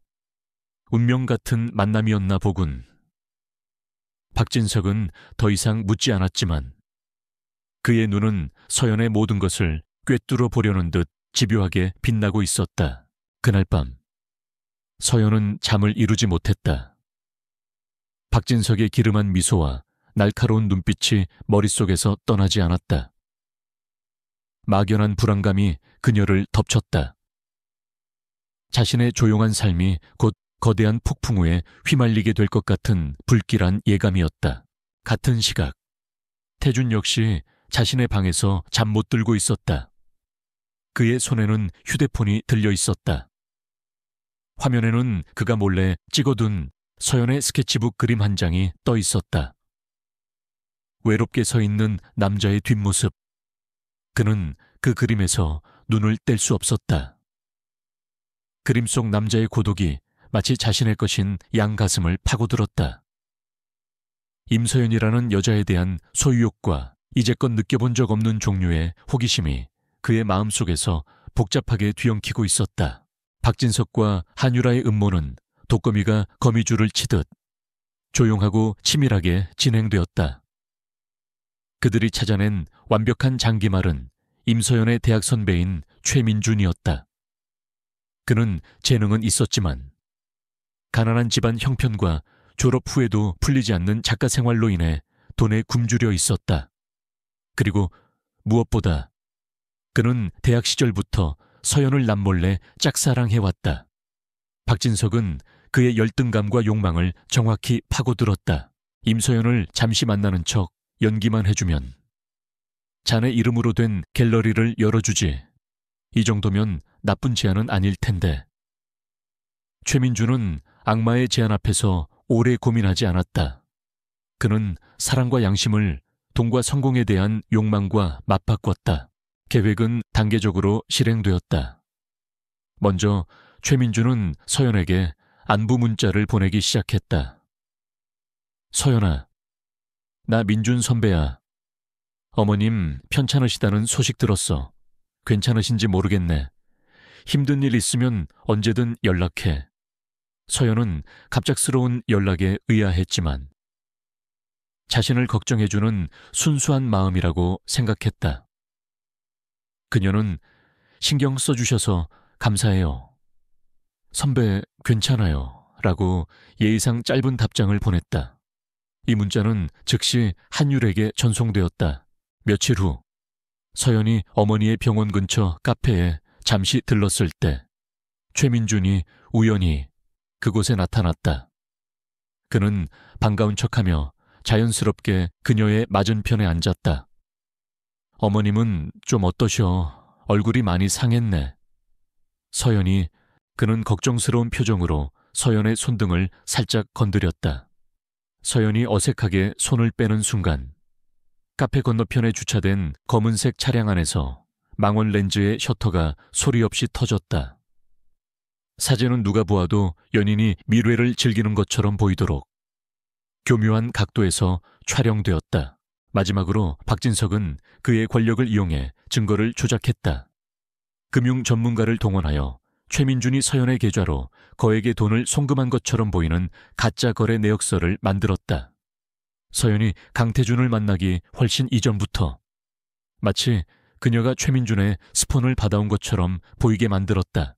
운명 같은 만남이었나 보군. 박진석은 더 이상 묻지 않았지만 그의 눈은 서연의 모든 것을 꿰뚫어 보려는 듯 집요하게 빛나고 있었다. 그날 밤 서연은 잠을 이루지 못했다. 박진석의 기름한 미소와 날카로운 눈빛이 머릿속에서 떠나지 않았다. 막연한 불안감이 그녀를 덮쳤다. 자신의 조용한 삶이 곧 거대한 폭풍우에 휘말리게 될 것 같은 불길한 예감이었다. 같은 시각 태준 역시 자신의 방에서 잠 못 들고 있었다. 그의 손에는 휴대폰이 들려 있었다. 화면에는 그가 몰래 찍어둔 서연의 스케치북 그림 한 장이 떠 있었다. 외롭게 서 있는 남자의 뒷모습. 그는 그 그림에서 눈을 뗄 수 없었다. 그림 속 남자의 고독이 마치 자신의 것인 양 가슴을 파고들었다. 임서연이라는 여자에 대한 소유욕과 이제껏 느껴본 적 없는 종류의 호기심이 그의 마음속에서 복잡하게 뒤엉키고 있었다. 박진석과 한유라의 음모는 독거미가 거미줄을 치듯 조용하고 치밀하게 진행되었다. 그들이 찾아낸 완벽한 장기말은 임서연의 대학 선배인 최민준이었다. 그는 재능은 있었지만 가난한 집안 형편과 졸업 후에도 풀리지 않는 작가 생활로 인해 돈에 굶주려 있었다. 그리고 무엇보다 그는 대학 시절부터 서연을 남몰래 짝사랑해왔다. 박진석은 그의 열등감과 욕망을 정확히 파고들었다. 임서연을 잠시 만나는 척 연기만 해주면 자네 이름으로 된 갤러리를 열어주지. 이 정도면 나쁜 제안은 아닐 텐데. 최민주는 악마의 제안 앞에서 오래 고민하지 않았다. 그는 사랑과 양심을 돈과 성공에 대한 욕망과 맞바꿨다. 계획은 단계적으로 실행되었다. 먼저 최민주는 서연에게 안부 문자를 보내기 시작했다. 서연아, 나 민준 선배야. 어머님 편찮으시다는 소식 들었어. 괜찮으신지 모르겠네. 힘든 일 있으면 언제든 연락해. 서연은 갑작스러운 연락에 의아했지만 자신을 걱정해주는 순수한 마음이라고 생각했다. 그녀는 신경 써주셔서 감사해요. 선배 괜찮아요. 라고 예의상 짧은 답장을 보냈다. 이 문자는 즉시 한율에게 전송되었다. 며칠 후 서연이 어머니의 병원 근처 카페에 잠시 들렀을 때 최민준이 우연히 그곳에 나타났다. 그는 반가운 척하며 자연스럽게 그녀의 맞은편에 앉았다. 어머님은 좀 어떠셔? 얼굴이 많이 상했네. 서연이 그는 걱정스러운 표정으로 서연의 손등을 살짝 건드렸다. 서연이 어색하게 손을 빼는 순간 카페 건너편에 주차된 검은색 차량 안에서 망원 렌즈의 셔터가 소리 없이 터졌다. 사진은 누가 보아도 연인이 밀회를 즐기는 것처럼 보이도록 교묘한 각도에서 촬영되었다. 마지막으로 박진석은 그의 권력을 이용해 증거를 조작했다. 금융 전문가를 동원하여 최민준이 서연의 계좌로 거액의 돈을 송금한 것처럼 보이는 가짜 거래 내역서를 만들었다. 서연이 강태준을 만나기 훨씬 이전부터 마치 그녀가 최민준의 스폰을 받아온 것처럼 보이게 만들었다.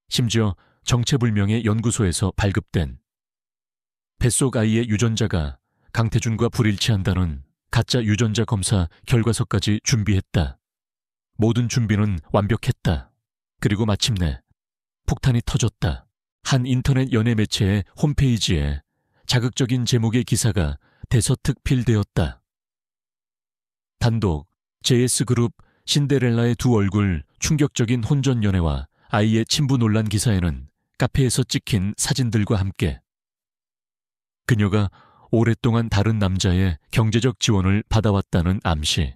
심지어 정체불명의 연구소에서 발급된 뱃속 아이의 유전자가 강태준과 불일치한다는 가짜 유전자 검사 결과서까지 준비했다. 모든 준비는 완벽했다. 그리고 마침내 폭탄이 터졌다. 한 인터넷 연애 매체의 홈페이지에 자극적인 제목의 기사가 대서특필되었다. 단독 JS그룹 신데렐라의 두 얼굴 충격적인 혼전 연애와 아이의 친부 논란 기사에는 카페에서 찍힌 사진들과 함께 그녀가 오랫동안 다른 남자의 경제적 지원을 받아왔다는 암시,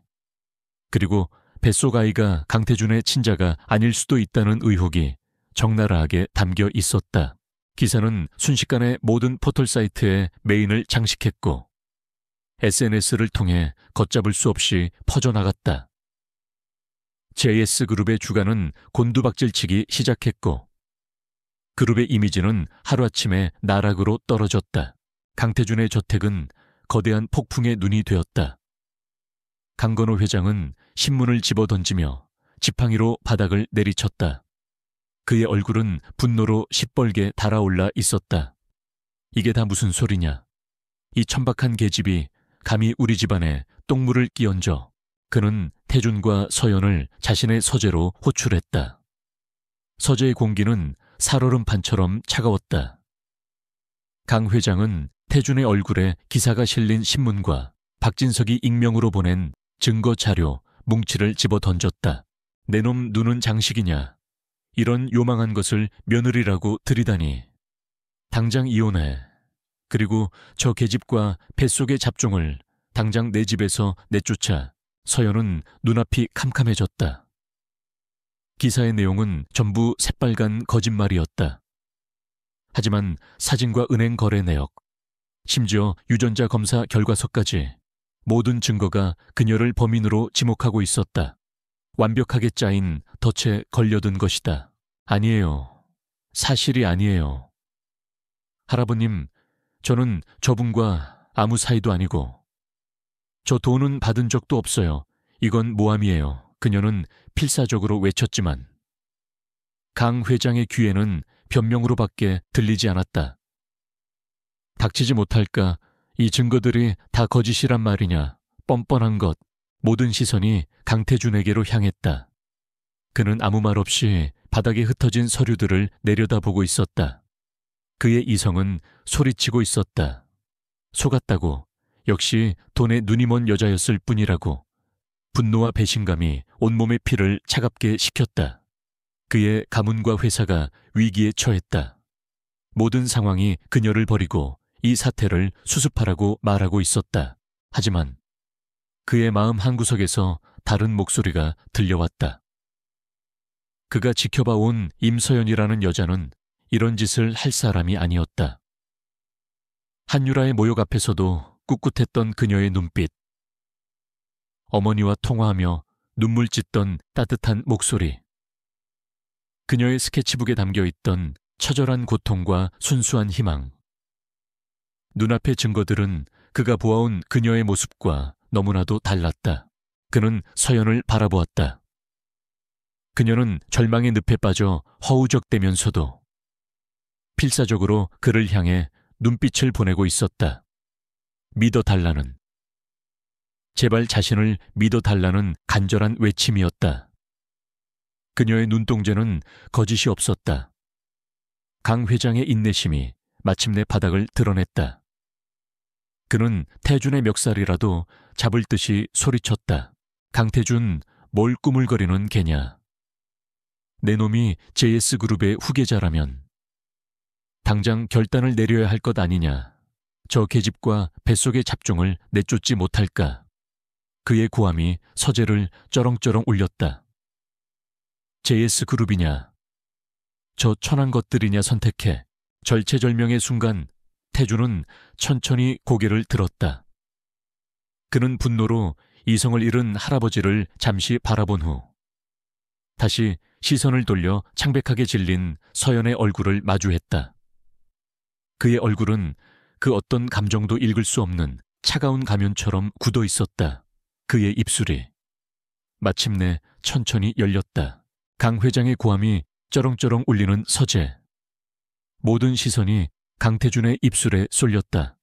그리고 뱃속 아이가 강태준의 친자가 아닐 수도 있다는 의혹이 적나라하게 담겨 있었다. 기사는 순식간에 모든 포털 사이트에 메인을 장식했고 SNS를 통해 걷잡을 수 없이 퍼져나갔다. JS그룹의 주가는 곤두박질치기 시작했고 그룹의 이미지는 하루아침에 나락으로 떨어졌다. 강태준의 저택은 거대한 폭풍의 눈이 되었다. 강건호 회장은 신문을 집어던지며 지팡이로 바닥을 내리쳤다. 그의 얼굴은 분노로 시뻘게 달아올라 있었다. 이게 다 무슨 소리냐. 이 천박한 계집이 감히 우리 집안에 똥물을 끼얹어. 그는 태준과 서연을 자신의 서재로 호출했다. 서재의 공기는 살얼음판처럼 차가웠다. 강 회장은 태준의 얼굴에 기사가 실린 신문과 박진석이 익명으로 보낸 증거 자료, 뭉치를 집어 던졌다. 내 놈 눈은 장식이냐. 이런 요망한 것을 며느리라고 들이다니. 당장 이혼해. 그리고 저 계집과 뱃속의 잡종을 당장 내 집에서 내쫓아. 서연은 눈앞이 캄캄해졌다. 기사의 내용은 전부 새빨간 거짓말이었다. 하지만 사진과 은행 거래 내역, 심지어 유전자 검사 결과서까지 모든 증거가 그녀를 범인으로 지목하고 있었다. 완벽하게 짜인 덫에 걸려든 것이다. 아니에요. 사실이 아니에요. 할아버님, 저는 저분과 아무 사이도 아니고 저 돈은 받은 적도 없어요. 이건 모함이에요. 그녀는 필사적으로 외쳤지만 강 회장의 귀에는 변명으로밖에 들리지 않았다. 닥치지 못할까? 이 증거들이 다 거짓이란 말이냐? 뻔뻔한 것. 모든 시선이 강태준에게로 향했다. 그는 아무 말 없이 바닥에 흩어진 서류들을 내려다보고 있었다. 그의 이성은 소리치고 있었다. 속았다고. 역시 돈에 눈이 먼 여자였을 뿐이라고. 분노와 배신감이 온몸의 피를 차갑게 식혔다. 그의 가문과 회사가 위기에 처했다. 모든 상황이 그녀를 버리고 이 사태를 수습하라고 말하고 있었다. 하지만 그의 마음 한구석에서 다른 목소리가 들려왔다. 그가 지켜봐온 임서연이라는 여자는 이런 짓을 할 사람이 아니었다. 한유라의 모욕 앞에서도 꿋꿋했던 그녀의 눈빛, 어머니와 통화하며 눈물 찢던 따뜻한 목소리, 그녀의 스케치북에 담겨있던 처절한 고통과 순수한 희망. 눈앞의 증거들은 그가 보아온 그녀의 모습과 너무나도 달랐다. 그는 서연을 바라보았다. 그녀는 절망의 늪에 빠져 허우적대면서도 필사적으로 그를 향해 눈빛을 보내고 있었다. 믿어달라는, 제발 자신을 믿어달라는 간절한 외침이었다. 그녀의 눈동자는 거짓이 없었다. 강 회장의 인내심이 마침내 바닥을 드러냈다. 그는 태준의 멱살이라도 잡을 듯이 소리쳤다. 강태준, 뭘 꾸물거리는 개냐. 내 놈이 JS그룹의 후계자라면 당장 결단을 내려야 할 것 아니냐. 저 계집과 뱃속의 잡종을 내쫓지 못할까. 그의 고함이 서재를 쩌렁쩌렁 울렸다. JS그룹이냐, 저 천한 것들이냐 선택해. 절체절명의 순간 태준은 천천히 고개를 들었다. 그는 분노로 이성을 잃은 할아버지를 잠시 바라본 후 다시 시선을 돌려 창백하게 질린 서연의 얼굴을 마주했다. 그의 얼굴은 그 어떤 감정도 읽을 수 없는 차가운 가면처럼 굳어 있었다. 그의 입술이 마침내 천천히 열렸다. 강 회장의 고함이 쩌렁쩌렁 울리는 서재. 모든 시선이 강태준의 입술에 쏠렸다.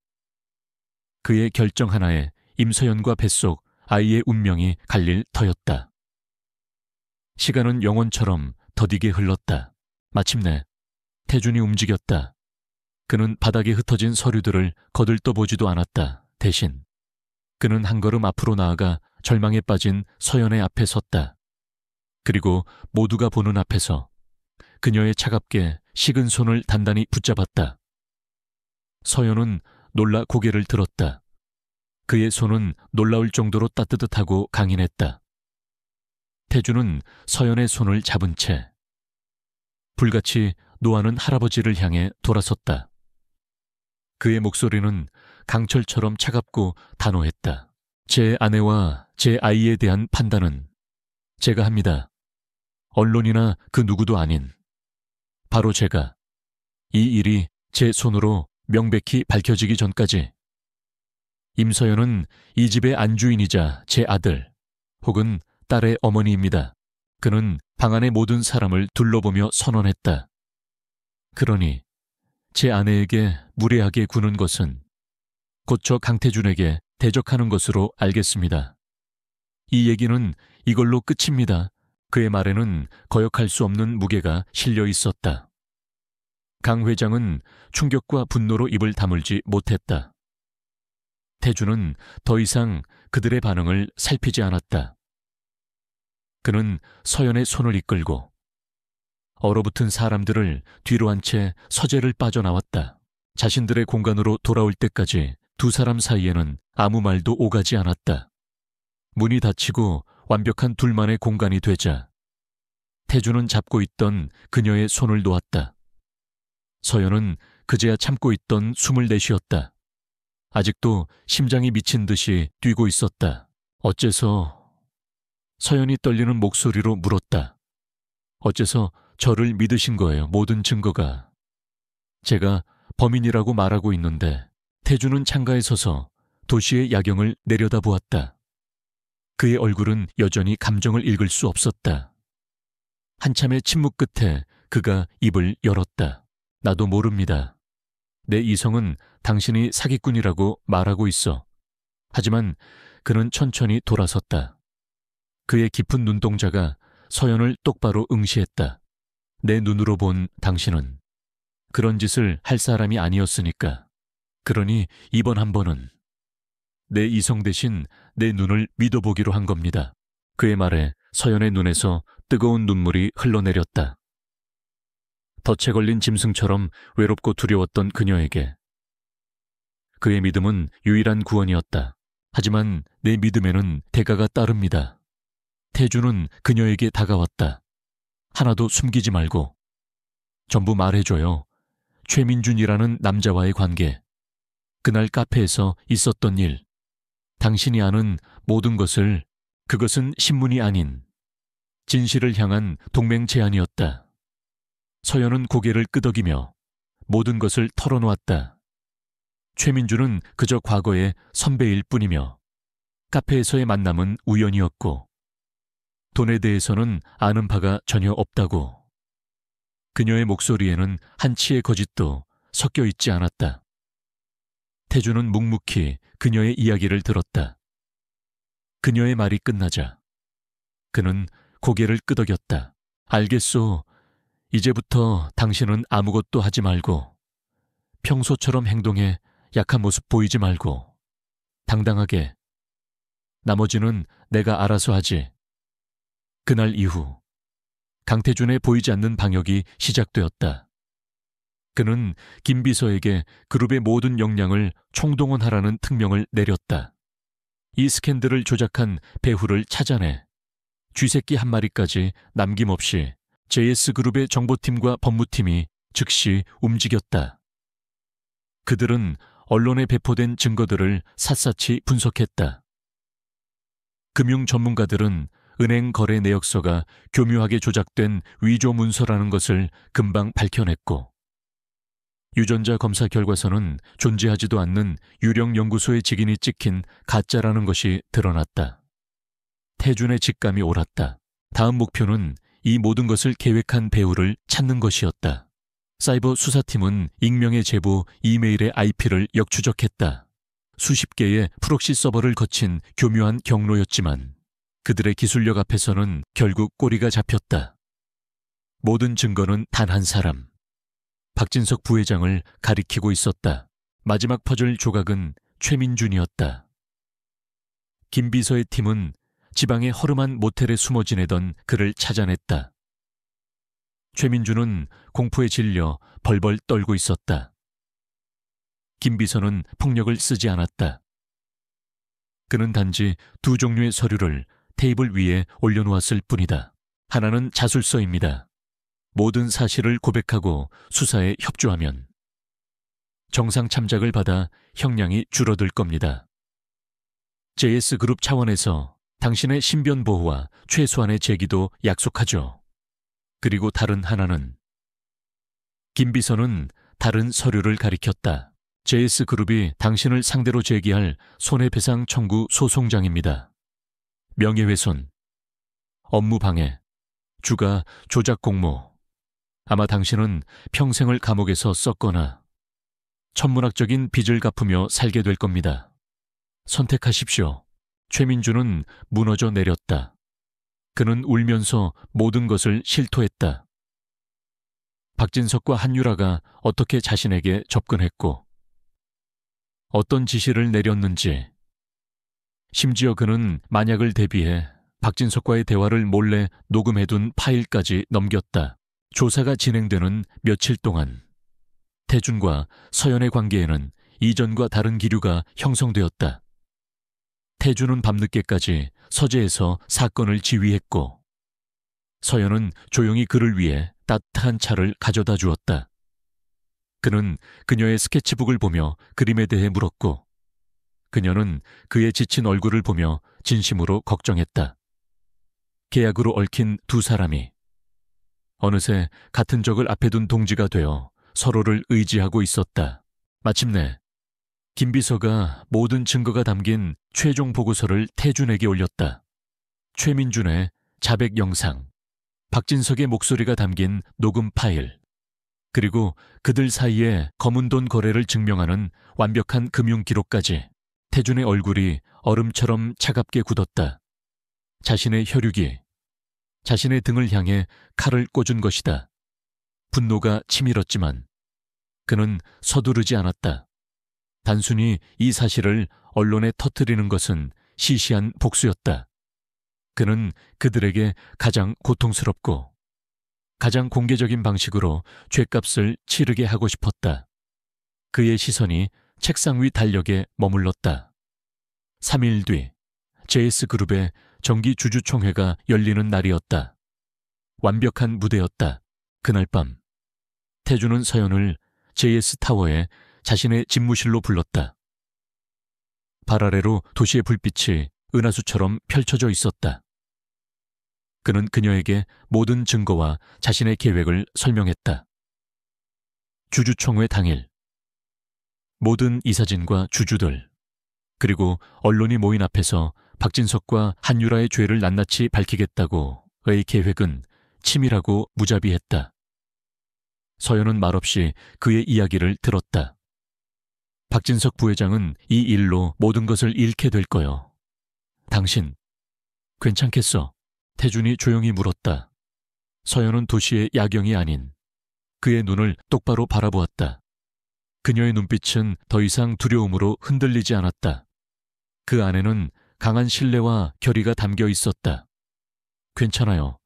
그의 결정 하나에 임서연과 뱃속 아이의 운명이 갈릴 터였다. 시간은 영원처럼 더디게 흘렀다. 마침내 태준이 움직였다. 그는 바닥에 흩어진 서류들을 거들떠보지도 않았다. 대신 그는 한 걸음 앞으로 나아가 절망에 빠진 서연의 앞에 섰다. 그리고 모두가 보는 앞에서 그녀의 차갑게 식은 손을 단단히 붙잡았다. 서연은 놀라 고개를 들었다. 그의 손은 놀라울 정도로 따뜻하고 강인했다. 태주는 서연의 손을 잡은 채 불같이 노하는 할아버지를 향해 돌아섰다. 그의 목소리는 강철처럼 차갑고 단호했다. 제 아내와 제 아이에 대한 판단은 제가 합니다. 언론이나 그 누구도 아닌 바로 제가. 이 일이 제 손으로 명백히 밝혀지기 전까지. 임서연은 이 집의 안주인이자 제 아들 혹은 딸의 어머니입니다. 그는 방 안의 모든 사람을 둘러보며 선언했다. 그러니 제 아내에게 무례하게 구는 것은 곧 저 강태준에게 대적하는 것으로 알겠습니다. 이 얘기는 이걸로 끝입니다. 그의 말에는 거역할 수 없는 무게가 실려 있었다. 강 회장은 충격과 분노로 입을 다물지 못했다. 태준은 더 이상 그들의 반응을 살피지 않았다. 그는 서연의 손을 이끌고 얼어붙은 사람들을 뒤로 한 채 서재를 빠져나왔다. 자신들의 공간으로 돌아올 때까지 두 사람 사이에는 아무 말도 오가지 않았다. 문이 닫히고 완벽한 둘만의 공간이 되자 태주는 잡고 있던 그녀의 손을 놓았다. 서연은 그제야 참고 있던 숨을 내쉬었다. 아직도 심장이 미친 듯이 뛰고 있었다. 어째서? 서연이 떨리는 목소리로 물었다. 어째서 저를 믿으신 거예요? 모든 증거가. 제가 범인이라고 말하고 있는데. 태주는 창가에 서서 도시의 야경을 내려다보았다. 그의 얼굴은 여전히 감정을 읽을 수 없었다. 한참의 침묵 끝에 그가 입을 열었다. 나도 모릅니다. 내 이성은 당신이 사기꾼이라고 말하고 있어. 하지만 그는 천천히 돌아섰다. 그의 깊은 눈동자가 서연을 똑바로 응시했다. 내 눈으로 본 당신은 그런 짓을 할 사람이 아니었으니까. 그러니 이번 한 번은 내 이성 대신 내 눈을 믿어보기로 한 겁니다. 그의 말에 서연의 눈에서 뜨거운 눈물이 흘러내렸다. 덫에 걸린 짐승처럼 외롭고 두려웠던 그녀에게 그의 믿음은 유일한 구원이었다. 하지만 내 믿음에는 대가가 따릅니다. 태주는 그녀에게 다가왔다. 하나도 숨기지 말고 전부 말해줘요. 최민준이라는 남자와의 관계, 그날 카페에서 있었던 일, 당신이 아는 모든 것을. 그것은 신문이 아닌 진실을 향한 동맹 제안이었다. 서연은 고개를 끄덕이며 모든 것을 털어놓았다. 최민주는 그저 과거의 선배일 뿐이며 카페에서의 만남은 우연이었고 돈에 대해서는 아는 바가 전혀 없다고. 그녀의 목소리에는 한치의 거짓도 섞여 있지 않았다. 태주는 묵묵히 그녀의 이야기를 들었다. 그녀의 말이 끝나자 그는 고개를 끄덕였다. 알겠소. 이제부터 당신은 아무것도 하지 말고 평소처럼 행동해. 약한 모습 보이지 말고 당당하게. 나머지는 내가 알아서 하지. 그날 이후 강태준의 보이지 않는 방역이 시작되었다. 그는 김 비서에게 그룹의 모든 역량을 총동원하라는 특명을 내렸다. 이 스캔들을 조작한 배후를 찾아내 쥐새끼 한 마리까지 남김없이 JS그룹의 정보팀과 법무팀이 즉시 움직였다. 그들은 언론에 배포된 증거들을 샅샅이 분석했다. 금융 전문가들은 은행 거래 내역서가 교묘하게 조작된 위조 문서라는 것을 금방 밝혀냈고, 유전자 검사 결과서는 존재하지도 않는 유령 연구소의 직인이 찍힌 가짜라는 것이 드러났다. 태준의 직감이 옳았다. 다음 목표는 이 모든 것을 계획한 배우를 찾는 것이었다. 사이버 수사팀은 익명의 제보 이메일의 IP를 역추적했다. 수십 개의 프록시 서버를 거친 교묘한 경로였지만 그들의 기술력 앞에서는 결국 꼬리가 잡혔다. 모든 증거는 단 한 사람, 박진석 부회장을 가리키고 있었다. 마지막 퍼즐 조각은 최민준이었다. 김 비서의 팀은 지방의 허름한 모텔에 숨어 지내던 그를 찾아냈다. 최민준은 공포에 질려 벌벌 떨고 있었다. 김 비서는 폭력을 쓰지 않았다. 그는 단지 두 종류의 서류를 테이블 위에 올려놓았을 뿐이다. 하나는 자술서입니다. 모든 사실을 고백하고 수사에 협조하면 정상 참작을 받아 형량이 줄어들 겁니다. JS그룹 차원에서 당신의 신변 보호와 최소한의 제기도 약속하죠. 그리고 다른 하나는 김 비서는 다른 서류를 가리켰다. JS그룹이 당신을 상대로 제기할 손해배상 청구 소송장입니다. 명예훼손, 업무방해, 주가 조작 공모. 아마 당신은 평생을 감옥에서 썩거나 천문학적인 빚을 갚으며 살게 될 겁니다. 선택하십시오. 최민준은 무너져 내렸다. 그는 울면서 모든 것을 실토했다. 박진석과 한유라가 어떻게 자신에게 접근했고 어떤 지시를 내렸는지, 심지어 그는 만약을 대비해 박진석과의 대화를 몰래 녹음해둔 파일까지 넘겼다. 조사가 진행되는 며칠 동안 태준과 서연의 관계에는 이전과 다른 기류가 형성되었다. 태준은 밤늦게까지 서재에서 사건을 지휘했고 서연은 조용히 그를 위해 따뜻한 차를 가져다 주었다. 그는 그녀의 스케치북을 보며 그림에 대해 물었고 그녀는 그의 지친 얼굴을 보며 진심으로 걱정했다. 계약으로 얽힌 두 사람이 어느새 같은 적을 앞에 둔 동지가 되어 서로를 의지하고 있었다. 마침내 김 비서가 모든 증거가 담긴 최종 보고서를 태준에게 올렸다. 최민준의 자백 영상, 박진석의 목소리가 담긴 녹음 파일, 그리고 그들 사이의 검은 돈 거래를 증명하는 완벽한 금융 기록까지. 태준의 얼굴이 얼음처럼 차갑게 굳었다. 자신의 혈육이 자신의 등을 향해 칼을 꽂은 것이다. 분노가 치밀었지만 그는 서두르지 않았다. 단순히 이 사실을 언론에 터뜨리는 것은 시시한 복수였다. 그는 그들에게 가장 고통스럽고 가장 공개적인 방식으로 죗값을 치르게 하고 싶었다. 그의 시선이 책상 위 달력에 머물렀다. 3일 뒤 JS그룹의 정기 주주총회가 열리는 날이었다. 완벽한 무대였다. 그날 밤 태준은 서연을 JS타워에 자신의 집무실로 불렀다. 발 아래로 도시의 불빛이 은하수처럼 펼쳐져 있었다. 그는 그녀에게 모든 증거와 자신의 계획을 설명했다. 주주총회 당일 모든 이사진과 주주들 그리고 언론이 모인 앞에서 박진석과 한유라의 죄를 낱낱이 밝히겠다고의 계획은 치밀하고 무자비했다. 서연은 말없이 그의 이야기를 들었다. 박진석 부회장은 이 일로 모든 것을 잃게 될 거요. 당신 괜찮겠어? 태준이 조용히 물었다. 서연은 도시의 야경이 아닌 그의 눈을 똑바로 바라보았다. 그녀의 눈빛은 더 이상 두려움으로 흔들리지 않았다. 그 안에는 강한 신뢰와 결의가 담겨 있었다. 괜찮아요.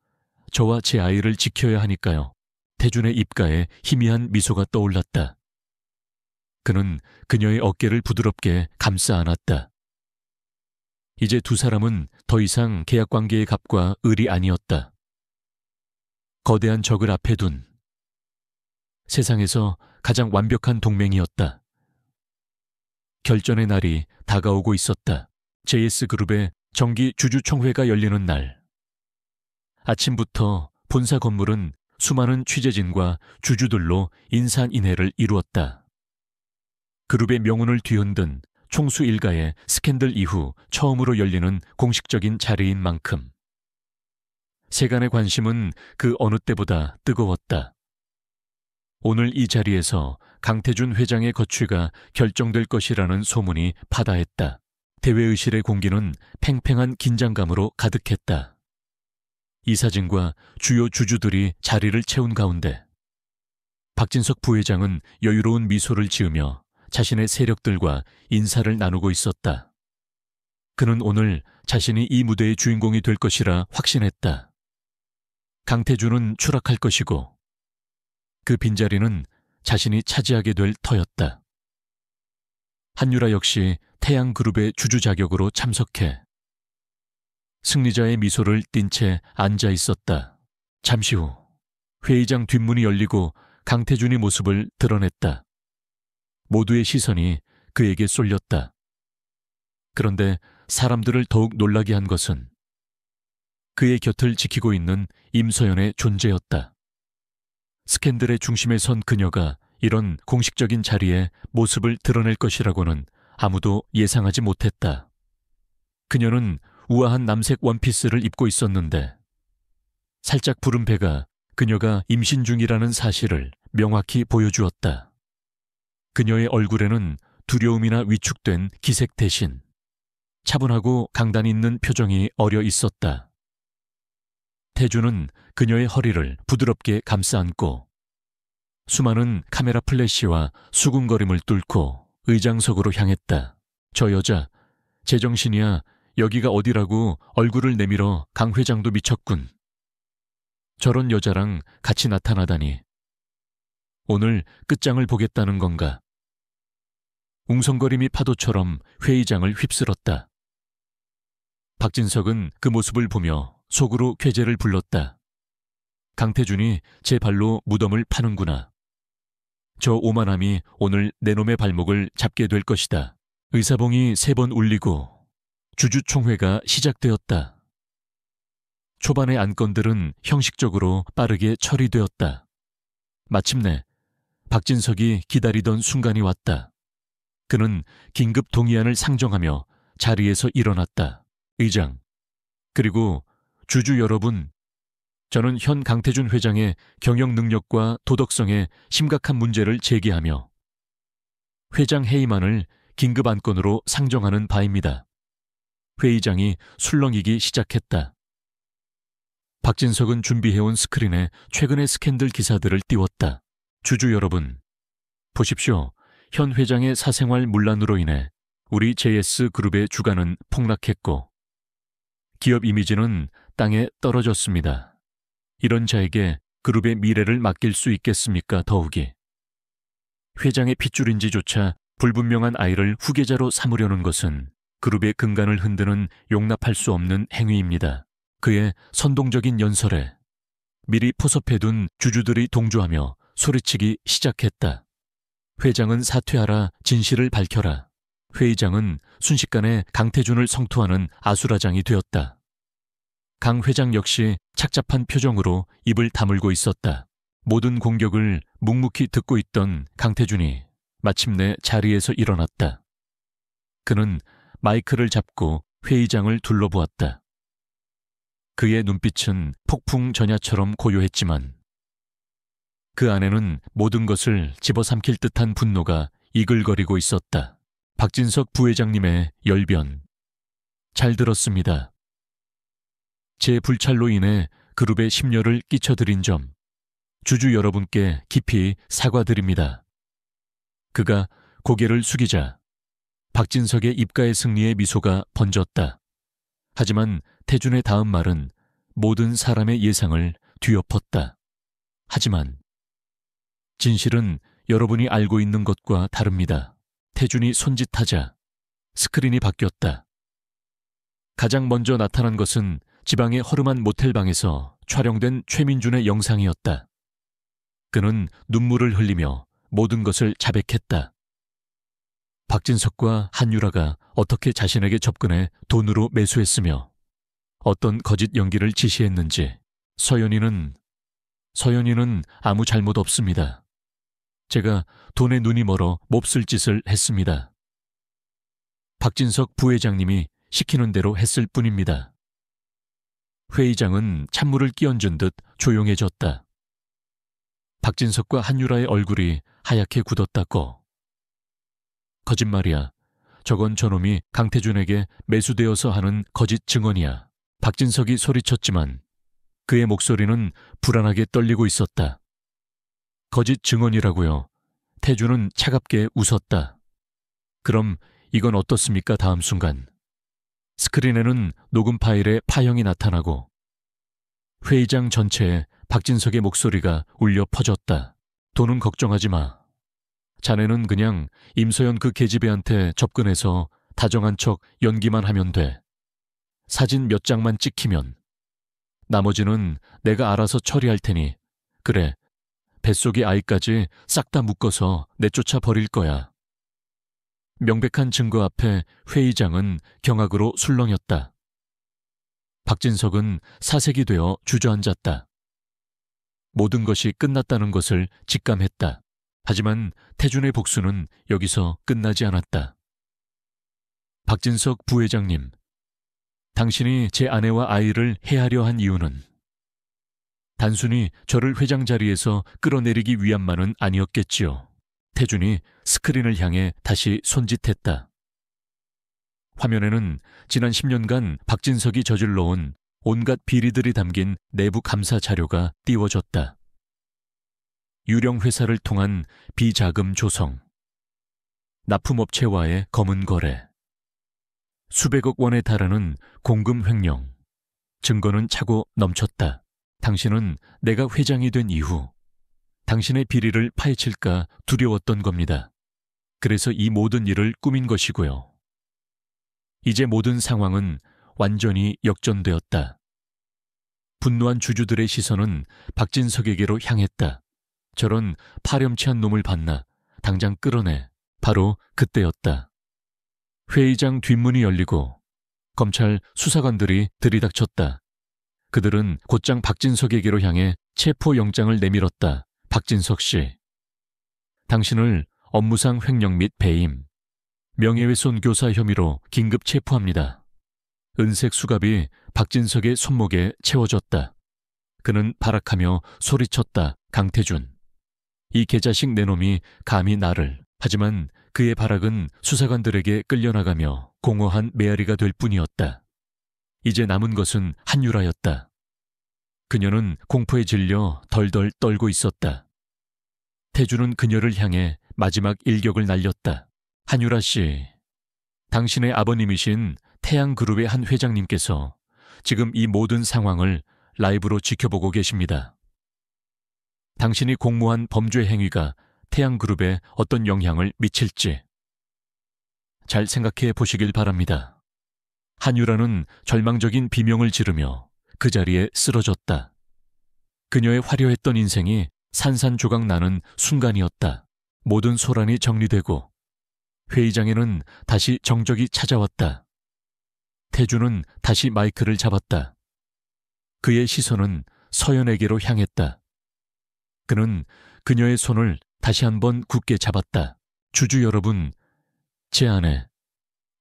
저와 제 아이를 지켜야 하니까요. 태준의 입가에 희미한 미소가 떠올랐다. 그는 그녀의 어깨를 부드럽게 감싸 안았다. 이제 두 사람은 더 이상 계약관계의 갑과 을이 아니었다. 거대한 적을 앞에 둔 세상에서 가장 완벽한 동맹이었다. 결전의 날이 다가오고 있었다. JS그룹의 정기 주주총회가 열리는 날. 아침부터 본사 건물은 수많은 취재진과 주주들로 인산인해를 이루었다. 그룹의 명운을 뒤흔든 총수 일가의 스캔들 이후 처음으로 열리는 공식적인 자리인 만큼 세간의 관심은 그 어느 때보다 뜨거웠다. 오늘 이 자리에서 강태준 회장의 거취가 결정될 것이라는 소문이 파다했다. 대외의실의 공기는 팽팽한 긴장감으로 가득했다. 이사진과 주요 주주들이 자리를 채운 가운데 박진석 부회장은 여유로운 미소를 지으며 자신의 세력들과 인사를 나누고 있었다. 그는 오늘 자신이 이 무대의 주인공이 될 것이라 확신했다. 강태준은 추락할 것이고 그 빈자리는 자신이 차지하게 될 터였다. 한유라 역시 태양그룹의 주주 자격으로 참석해 승리자의 미소를 띤 채 앉아 있었다. 잠시 후 회의장 뒷문이 열리고 강태준의 모습을 드러냈다. 모두의 시선이 그에게 쏠렸다. 그런데 사람들을 더욱 놀라게 한 것은 그의 곁을 지키고 있는 임서연의 존재였다. 스캔들의 중심에 선 그녀가 이런 공식적인 자리에 모습을 드러낼 것이라고는 아무도 예상하지 못했다. 그녀는 우아한 남색 원피스를 입고 있었는데 살짝 부른 배가 그녀가 임신 중이라는 사실을 명확히 보여주었다. 그녀의 얼굴에는 두려움이나 위축된 기색 대신 차분하고 강단 있는 표정이 어려 있었다. 태주는 그녀의 허리를 부드럽게 감싸 안고 수많은 카메라 플래시와 수군거림을 뚫고 의장석으로 향했다. 저 여자, 제정신이야. 여기가 어디라고 얼굴을 내밀어 강 회장도 미쳤군. 저런 여자랑 같이 나타나다니. 오늘 끝장을 보겠다는 건가? 웅성거림이 파도처럼 회의장을 휩쓸었다. 박진석은 그 모습을 보며 속으로 쾌재를 불렀다. 강태준이 제 발로 무덤을 파는구나. 저 오만함이 오늘 내 놈의 발목을 잡게 될 것이다. 의사봉이 3번 울리고 주주총회가 시작되었다. 초반의 안건들은 형식적으로 빠르게 처리되었다. 마침내 박진석이 기다리던 순간이 왔다. 그는 긴급 동의안을 상정하며 자리에서 일어났다. 의장, 그리고 주주 여러분, 저는 현 강태준 회장의 경영 능력과 도덕성에 심각한 문제를 제기하며 회장 해임안을 긴급 안건으로 상정하는 바입니다. 회의장이 술렁이기 시작했다. 박진석은 준비해온 스크린에 최근의 스캔들 기사들을 띄웠다. 주주 여러분, 보십시오. 현 회장의 사생활 문란으로 인해 우리 JS그룹의 주가는 폭락했고 기업 이미지는 땅에 떨어졌습니다. 이런 자에게 그룹의 미래를 맡길 수 있겠습니까? 더욱이 회장의 핏줄인지조차 불분명한 아이를 후계자로 삼으려는 것은 그룹의 근간을 흔드는 용납할 수 없는 행위입니다. 그의 선동적인 연설에 미리 포섭해둔 주주들이 동조하며 소리치기 시작했다. 회장은 사퇴하라, 진실을 밝혀라. 회의장은 순식간에 강태준을 성토하는 아수라장이 되었다. 강 회장 역시 착잡한 표정으로 입을 다물고 있었다. 모든 공격을 묵묵히 듣고 있던 강태준이 마침내 자리에서 일어났다. 그는 마이크를 잡고 회의장을 둘러보았다. 그의 눈빛은 폭풍 전야처럼 고요했지만 그 안에는 모든 것을 집어삼킬 듯한 분노가 이글거리고 있었다. 박진석 부회장님의 열변. 잘 들었습니다. 제 불찰로 인해 그룹에 심려를 끼쳐드린 점 주주 여러분께 깊이 사과드립니다. 그가 고개를 숙이자 박진석의 입가의 승리의 미소가 번졌다. 하지만 태준의 다음 말은 모든 사람의 예상을 뒤엎었다. 하지만 진실은 여러분이 알고 있는 것과 다릅니다. 태준이 손짓하자 스크린이 바뀌었다. 가장 먼저 나타난 것은 지방의 허름한 모텔방에서 촬영된 최민준의 영상이었다. 그는 눈물을 흘리며 모든 것을 자백했다. 박진석과 한유라가 어떻게 자신에게 접근해 돈으로 매수했으며 어떤 거짓 연기를 지시했는지 서연이는 아무 잘못 없습니다. 제가 돈에 눈이 멀어 몹쓸 짓을 했습니다. 박진석 부회장님이 시키는 대로 했을 뿐입니다. 회의장은 찬물을 끼얹은 듯 조용해졌다. 박진석과 한유라의 얼굴이 하얗게 굳었다고. 거짓말이야. 저건 저놈이 강태준에게 매수되어서 하는 거짓 증언이야. 박진석이 소리쳤지만 그의 목소리는 불안하게 떨리고 있었다. 거짓 증언이라고요. 태주는 차갑게 웃었다. 그럼 이건 어떻습니까? 다음 순간 스크린에는 녹음 파일의 파형이 나타나고 회의장 전체에 박진석의 목소리가 울려 퍼졌다. 돈은 걱정하지 마. 자네는 그냥 임서연 그 계집애한테 접근해서 다정한 척 연기만 하면 돼. 사진 몇 장만 찍히면. 나머지는 내가 알아서 처리할 테니. 그래, 뱃속의 아이까지 싹 다 묶어서 내쫓아 버릴 거야. 명백한 증거 앞에 회의장은 경악으로 술렁였다. 박진석은 사색이 되어 주저앉았다. 모든 것이 끝났다는 것을 직감했다. 하지만 태준의 복수는 여기서 끝나지 않았다. 박진석 부회장님, 당신이 제 아내와 아이를 해하려 한 이유는 단순히 저를 회장 자리에서 끌어내리기 위함만은 아니었겠지요. 태준이 스크린을 향해 다시 손짓했다. 화면에는 지난 10년간 박진석이 저질러온 온갖 비리들이 담긴 내부 감사 자료가 띄워졌다. 유령 회사를 통한 비자금 조성, 납품업체와의 검은 거래, 수백억 원에 달하는 공금 횡령, 증거는 차고 넘쳤다. 당신은 내가 회장이 된 이후 당신의 비리를 파헤칠까 두려웠던 겁니다. 그래서 이 모든 일을 꾸민 것이고요. 이제 모든 상황은 완전히 역전되었다. 분노한 주주들의 시선은 박진석에게로 향했다. 저런 파렴치한 놈을 봤나? 당장 끌어내. 바로 그때였다. 회의장 뒷문이 열리고 검찰 수사관들이 들이닥쳤다. 그들은 곧장 박진석에게로 향해 체포영장을 내밀었다. 박진석 씨, 당신을 업무상 횡령 및 배임, 명예훼손 교사 혐의로 긴급 체포합니다. 은색 수갑이 박진석의 손목에 채워졌다. 그는 발악하며 소리쳤다. 강태준, 이 개자식 내놈이 감히 나를. 하지만 그의 발악은 수사관들에게 끌려나가며 공허한 메아리가 될 뿐이었다. 이제 남은 것은 한유라였다. 그녀는 공포에 질려 덜덜 떨고 있었다. 태주는 그녀를 향해 마지막 일격을 날렸다. 한유라 씨, 당신의 아버님이신 태양그룹의 한 회장님께서 지금 이 모든 상황을 라이브로 지켜보고 계십니다. 당신이 공모한 범죄 행위가 태양그룹에 어떤 영향을 미칠지 잘 생각해 보시길 바랍니다. 한유라는 절망적인 비명을 지르며 그 자리에 쓰러졌다. 그녀의 화려했던 인생이 산산조각 나는 순간이었다. 모든 소란이 정리되고 회의장에는 다시 정적이 찾아왔다. 태주는 다시 마이크를 잡았다. 그의 시선은 서연에게로 향했다. 그는 그녀의 손을 다시 한번 굳게 잡았다. 주주 여러분, 제 아내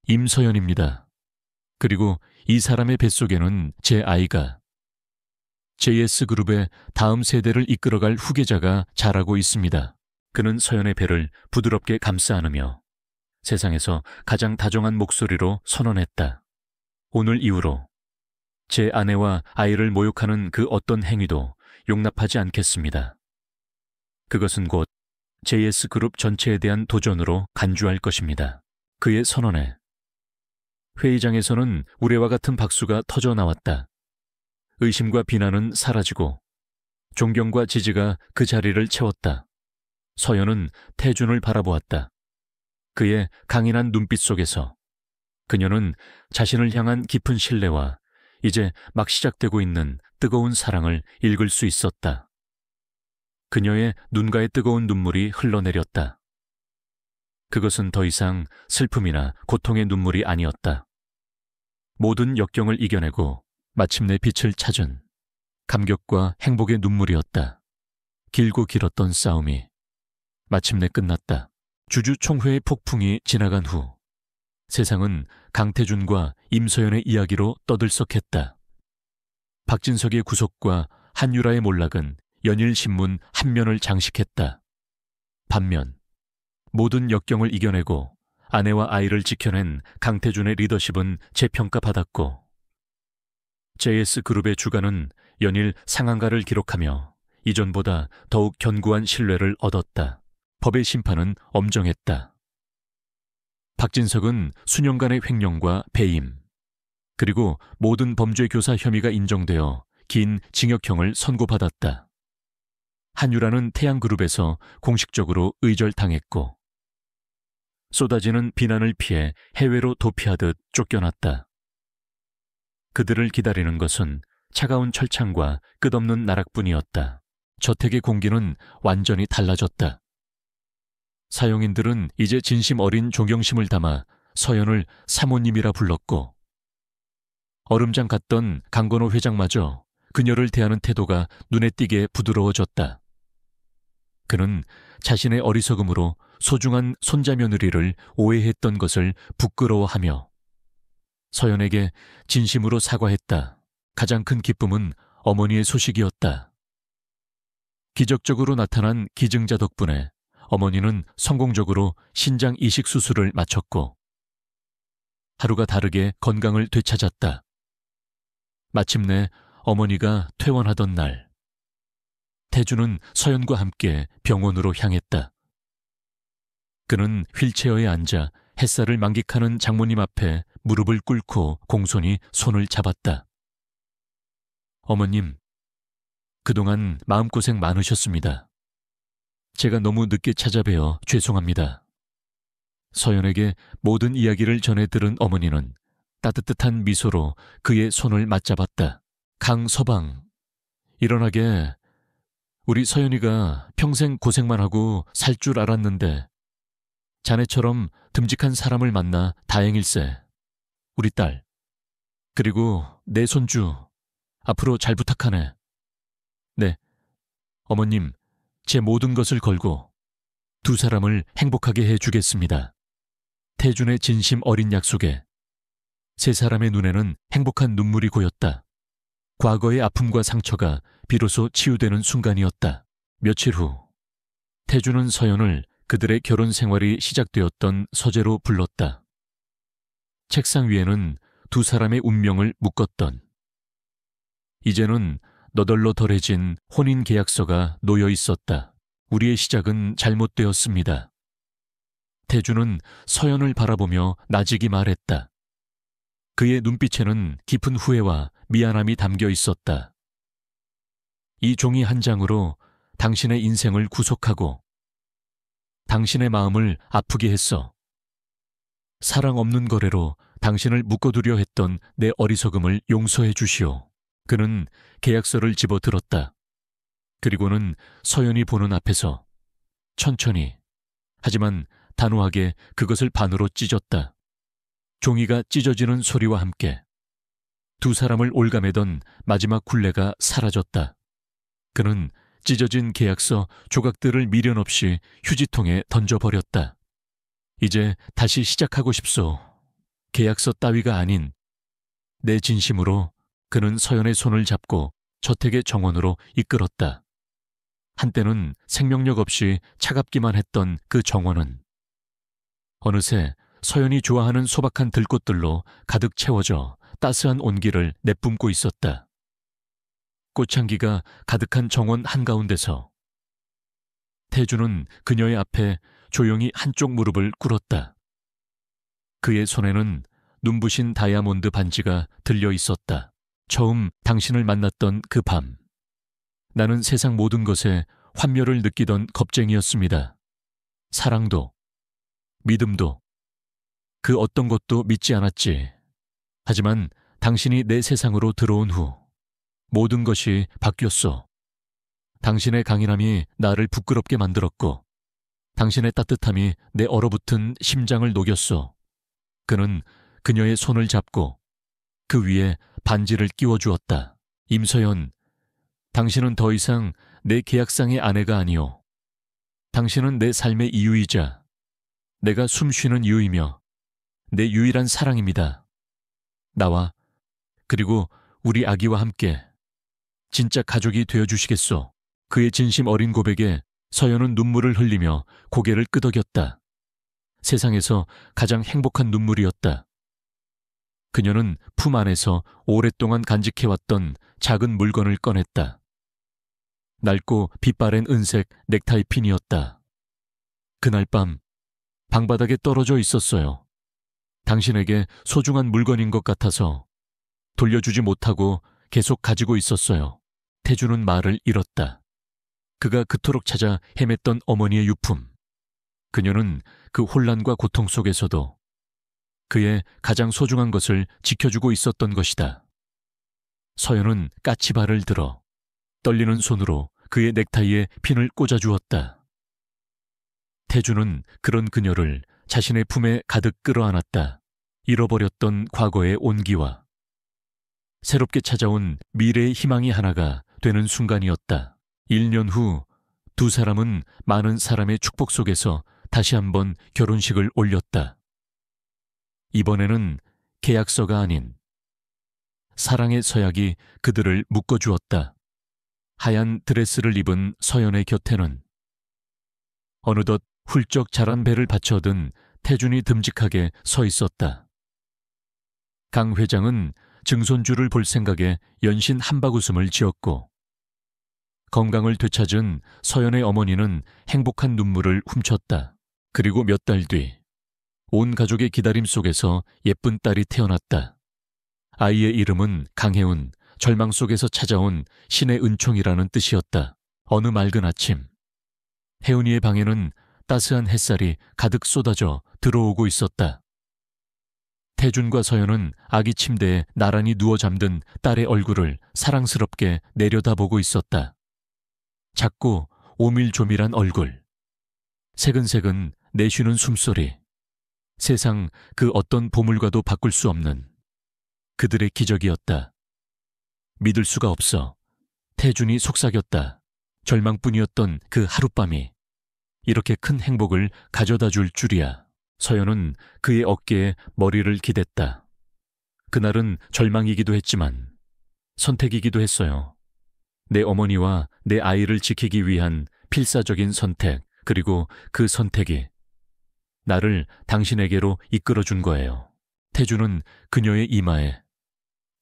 임서연입니다. 그리고 이 사람의 뱃속에는 제 아이가 JS그룹의 다음 세대를 이끌어갈 후계자가 자라고 있습니다. 그는 서연의 배를 부드럽게 감싸 안으며 세상에서 가장 다정한 목소리로 선언했다. 오늘 이후로 제 아내와 아이를 모욕하는 그 어떤 행위도 용납하지 않겠습니다. 그것은 곧 JS그룹 전체에 대한 도전으로 간주할 것입니다. 그의 선언에 회의장에서는 우레와 같은 박수가 터져 나왔다. 의심과 비난은 사라지고 존경과 지지가 그 자리를 채웠다. 서연은 태준을 바라보았다. 그의 강인한 눈빛 속에서 그녀는 자신을 향한 깊은 신뢰와 이제 막 시작되고 있는 뜨거운 사랑을 읽을 수 있었다. 그녀의 눈가에 뜨거운 눈물이 흘러내렸다. 그것은 더 이상 슬픔이나 고통의 눈물이 아니었다. 모든 역경을 이겨내고 마침내 빛을 찾은 감격과 행복의 눈물이었다. 길고 길었던 싸움이 마침내 끝났다. 주주총회의 폭풍이 지나간 후 세상은 강태준과 임서연의 이야기로 떠들썩했다. 박진석의 구속과 한유라의 몰락은 연일신문 한 면을 장식했다. 반면 모든 역경을 이겨내고 아내와 아이를 지켜낸 강태준의 리더십은 재평가받았고 JS그룹의 주가는 연일 상한가를 기록하며 이전보다 더욱 견고한 신뢰를 얻었다. 법의 심판은 엄정했다. 박진석은 수년간의 횡령과 배임, 그리고 모든 범죄 교사 혐의가 인정되어 긴 징역형을 선고받았다. 한유라는 태양그룹에서 공식적으로 의절당했고 쏟아지는 비난을 피해 해외로 도피하듯 쫓겨났다. 그들을 기다리는 것은 차가운 철창과 끝없는 나락뿐이었다. 저택의 공기는 완전히 달라졌다. 사용인들은 이제 진심 어린 존경심을 담아 서연을 사모님이라 불렀고 얼음장 갔던 강건호 회장마저 그녀를 대하는 태도가 눈에 띄게 부드러워졌다. 그는 자신의 어리석음으로 소중한 손자며느리를 오해했던 것을 부끄러워하며 서연에게 진심으로 사과했다. 가장 큰 기쁨은 어머니의 소식이었다. 기적적으로 나타난 기증자 덕분에 어머니는 성공적으로 신장 이식 수술을 마쳤고 하루가 다르게 건강을 되찾았다. 마침내 어머니가 퇴원하던 날, 태주는 서연과 함께 병원으로 향했다. 그는 휠체어에 앉아 햇살을 만끽하는 장모님 앞에 무릎을 꿇고 공손히 손을 잡았다. 어머님, 그동안 마음고생 많으셨습니다. 제가 너무 늦게 찾아뵈어 죄송합니다. 서연에게 모든 이야기를 전해 들은 어머니는 따뜻한 미소로 그의 손을 맞잡았다. 강서방, 일어나게. 우리 서연이가 평생 고생만 하고 살 줄 알았는데 자네처럼 듬직한 사람을 만나 다행일세. 우리 딸, 그리고 내 손주, 앞으로 잘 부탁하네. 네, 어머님, 제 모든 것을 걸고 두 사람을 행복하게 해주겠습니다. 태준의 진심 어린 약속에 세 사람의 눈에는 행복한 눈물이 고였다. 과거의 아픔과 상처가 비로소 치유되는 순간이었다. 며칠 후, 태준은 서연을 그들의 결혼 생활이 시작되었던 서재로 불렀다. 책상 위에는 두 사람의 운명을 묶었던, 이제는 너덜너덜해진 혼인 계약서가 놓여 있었다. 우리의 시작은 잘못되었습니다. 태준은 서연을 바라보며 나직이 말했다. 그의 눈빛에는 깊은 후회와 미안함이 담겨 있었다. 이 종이 한 장으로 당신의 인생을 구속하고 당신의 마음을 아프게 했어. 사랑 없는 거래로 당신을 묶어두려 했던 내 어리석음을 용서해 주시오. 그는 계약서를 집어들었다. 그리고는 서연이 보는 앞에서 천천히, 하지만 단호하게 그것을 반으로 찢었다. 종이가 찢어지는 소리와 함께 두 사람을 올가매던 마지막 굴레가 사라졌다. 그는 찢어진 계약서 조각들을 미련 없이 휴지통에 던져버렸다. 이제 다시 시작하고 싶소. 계약서 따위가 아닌 내 진심으로. 그는 서연의 손을 잡고 저택의 정원으로 이끌었다. 한때는 생명력 없이 차갑기만 했던 그 정원은 어느새 서연이 좋아하는 소박한 들꽃들로 가득 채워져 따스한 온기를 내뿜고 있었다. 꽃향기가 가득한 정원 한가운데서 태주는 그녀의 앞에 조용히 한쪽 무릎을 꿇었다. 그의 손에는 눈부신 다이아몬드 반지가 들려 있었다. 처음 당신을 만났던 그 밤, 나는 세상 모든 것에 환멸을 느끼던 겁쟁이였습니다. 사랑도, 믿음도, 그 어떤 것도 믿지 않았지. 하지만 당신이 내 세상으로 들어온 후 모든 것이 바뀌었어. 당신의 강인함이 나를 부끄럽게 만들었고 당신의 따뜻함이 내 얼어붙은 심장을 녹였어. 그는 그녀의 손을 잡고 그 위에 반지를 끼워주었다. 임서연, 당신은 더 이상 내 계약상의 아내가 아니오. 당신은 내 삶의 이유이자 내가 숨쉬는 이유이며 내 유일한 사랑입니다. 나와 그리고 우리 아기와 함께 진짜 가족이 되어주시겠소. 그의 진심 어린 고백에 서연은 눈물을 흘리며 고개를 끄덕였다. 세상에서 가장 행복한 눈물이었다. 그녀는 품 안에서 오랫동안 간직해왔던 작은 물건을 꺼냈다. 낡고 빛바랜 은색 넥타이 핀이었다. 그날 밤 방바닥에 떨어져 있었어요. 당신에게 소중한 물건인 것 같아서 돌려주지 못하고 계속 가지고 있었어요. 태주는 말을 잃었다. 그가 그토록 찾아 헤맸던 어머니의 유품. 그녀는 그 혼란과 고통 속에서도 그의 가장 소중한 것을 지켜주고 있었던 것이다. 서연은 까치발을 들어 떨리는 손으로 그의 넥타이에 핀을 꽂아주었다. 태주는 그런 그녀를 자신의 품에 가득 끌어안았다. 잃어버렸던 과거의 온기와 새롭게 찾아온 미래의 희망이 하나가 되는 순간이었다. 1년 후 두 사람은 많은 사람의 축복 속에서 다시 한번 결혼식을 올렸다. 이번에는 계약서가 아닌 사랑의 서약이 그들을 묶어주었다. 하얀 드레스를 입은 서연의 곁에는 어느덧 훌쩍 자란 배를 받쳐든 태준이 듬직하게 서 있었다. 강 회장은 증손주를 볼 생각에 연신 한박웃음을 지었고 건강을 되찾은 서연의 어머니는 행복한 눈물을 훔쳤다. 그리고 몇 달 뒤 온 가족의 기다림 속에서 예쁜 딸이 태어났다. 아이의 이름은 강혜운, 절망 속에서 찾아온 신의 은총이라는 뜻이었다. 어느 맑은 아침 혜운이의 방에는 따스한 햇살이 가득 쏟아져 들어오고 있었다. 태준과 서연은 아기 침대에 나란히 누워 잠든 딸의 얼굴을 사랑스럽게 내려다보고 있었다. 작고 오밀조밀한 얼굴, 새근새근 내쉬는 숨소리, 세상 그 어떤 보물과도 바꿀 수 없는 그들의 기적이었다. 믿을 수가 없어. 태준이 속삭였다. 절망뿐이었던 그 하룻밤이 이렇게 큰 행복을 가져다 줄 줄이야. 서연은 그의 어깨에 머리를 기댔다. 그날은 절망이기도 했지만 선택이기도 했어요. 내 어머니와 내 아이를 지키기 위한 필사적인 선택, 그리고 그 선택이 나를 당신에게로 이끌어준 거예요. 태주는 그녀의 이마에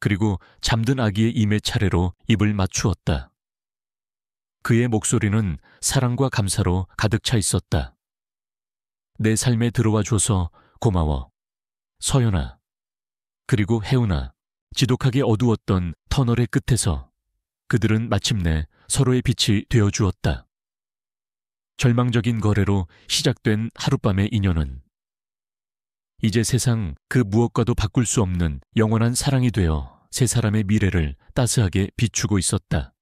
그리고 잠든 아기의 임의 차례로 입을 맞추었다. 그의 목소리는 사랑과 감사로 가득 차 있었다. 내 삶에 들어와 줘서 고마워. 서연아. 그리고 혜운아. 지독하게 어두웠던 터널의 끝에서 그들은 마침내 서로의 빛이 되어주었다. 절망적인 거래로 시작된 하룻밤의 인연은 이제 세상 그 무엇과도 바꿀 수 없는 영원한 사랑이 되어 세 사람의 미래를 따스하게 비추고 있었다.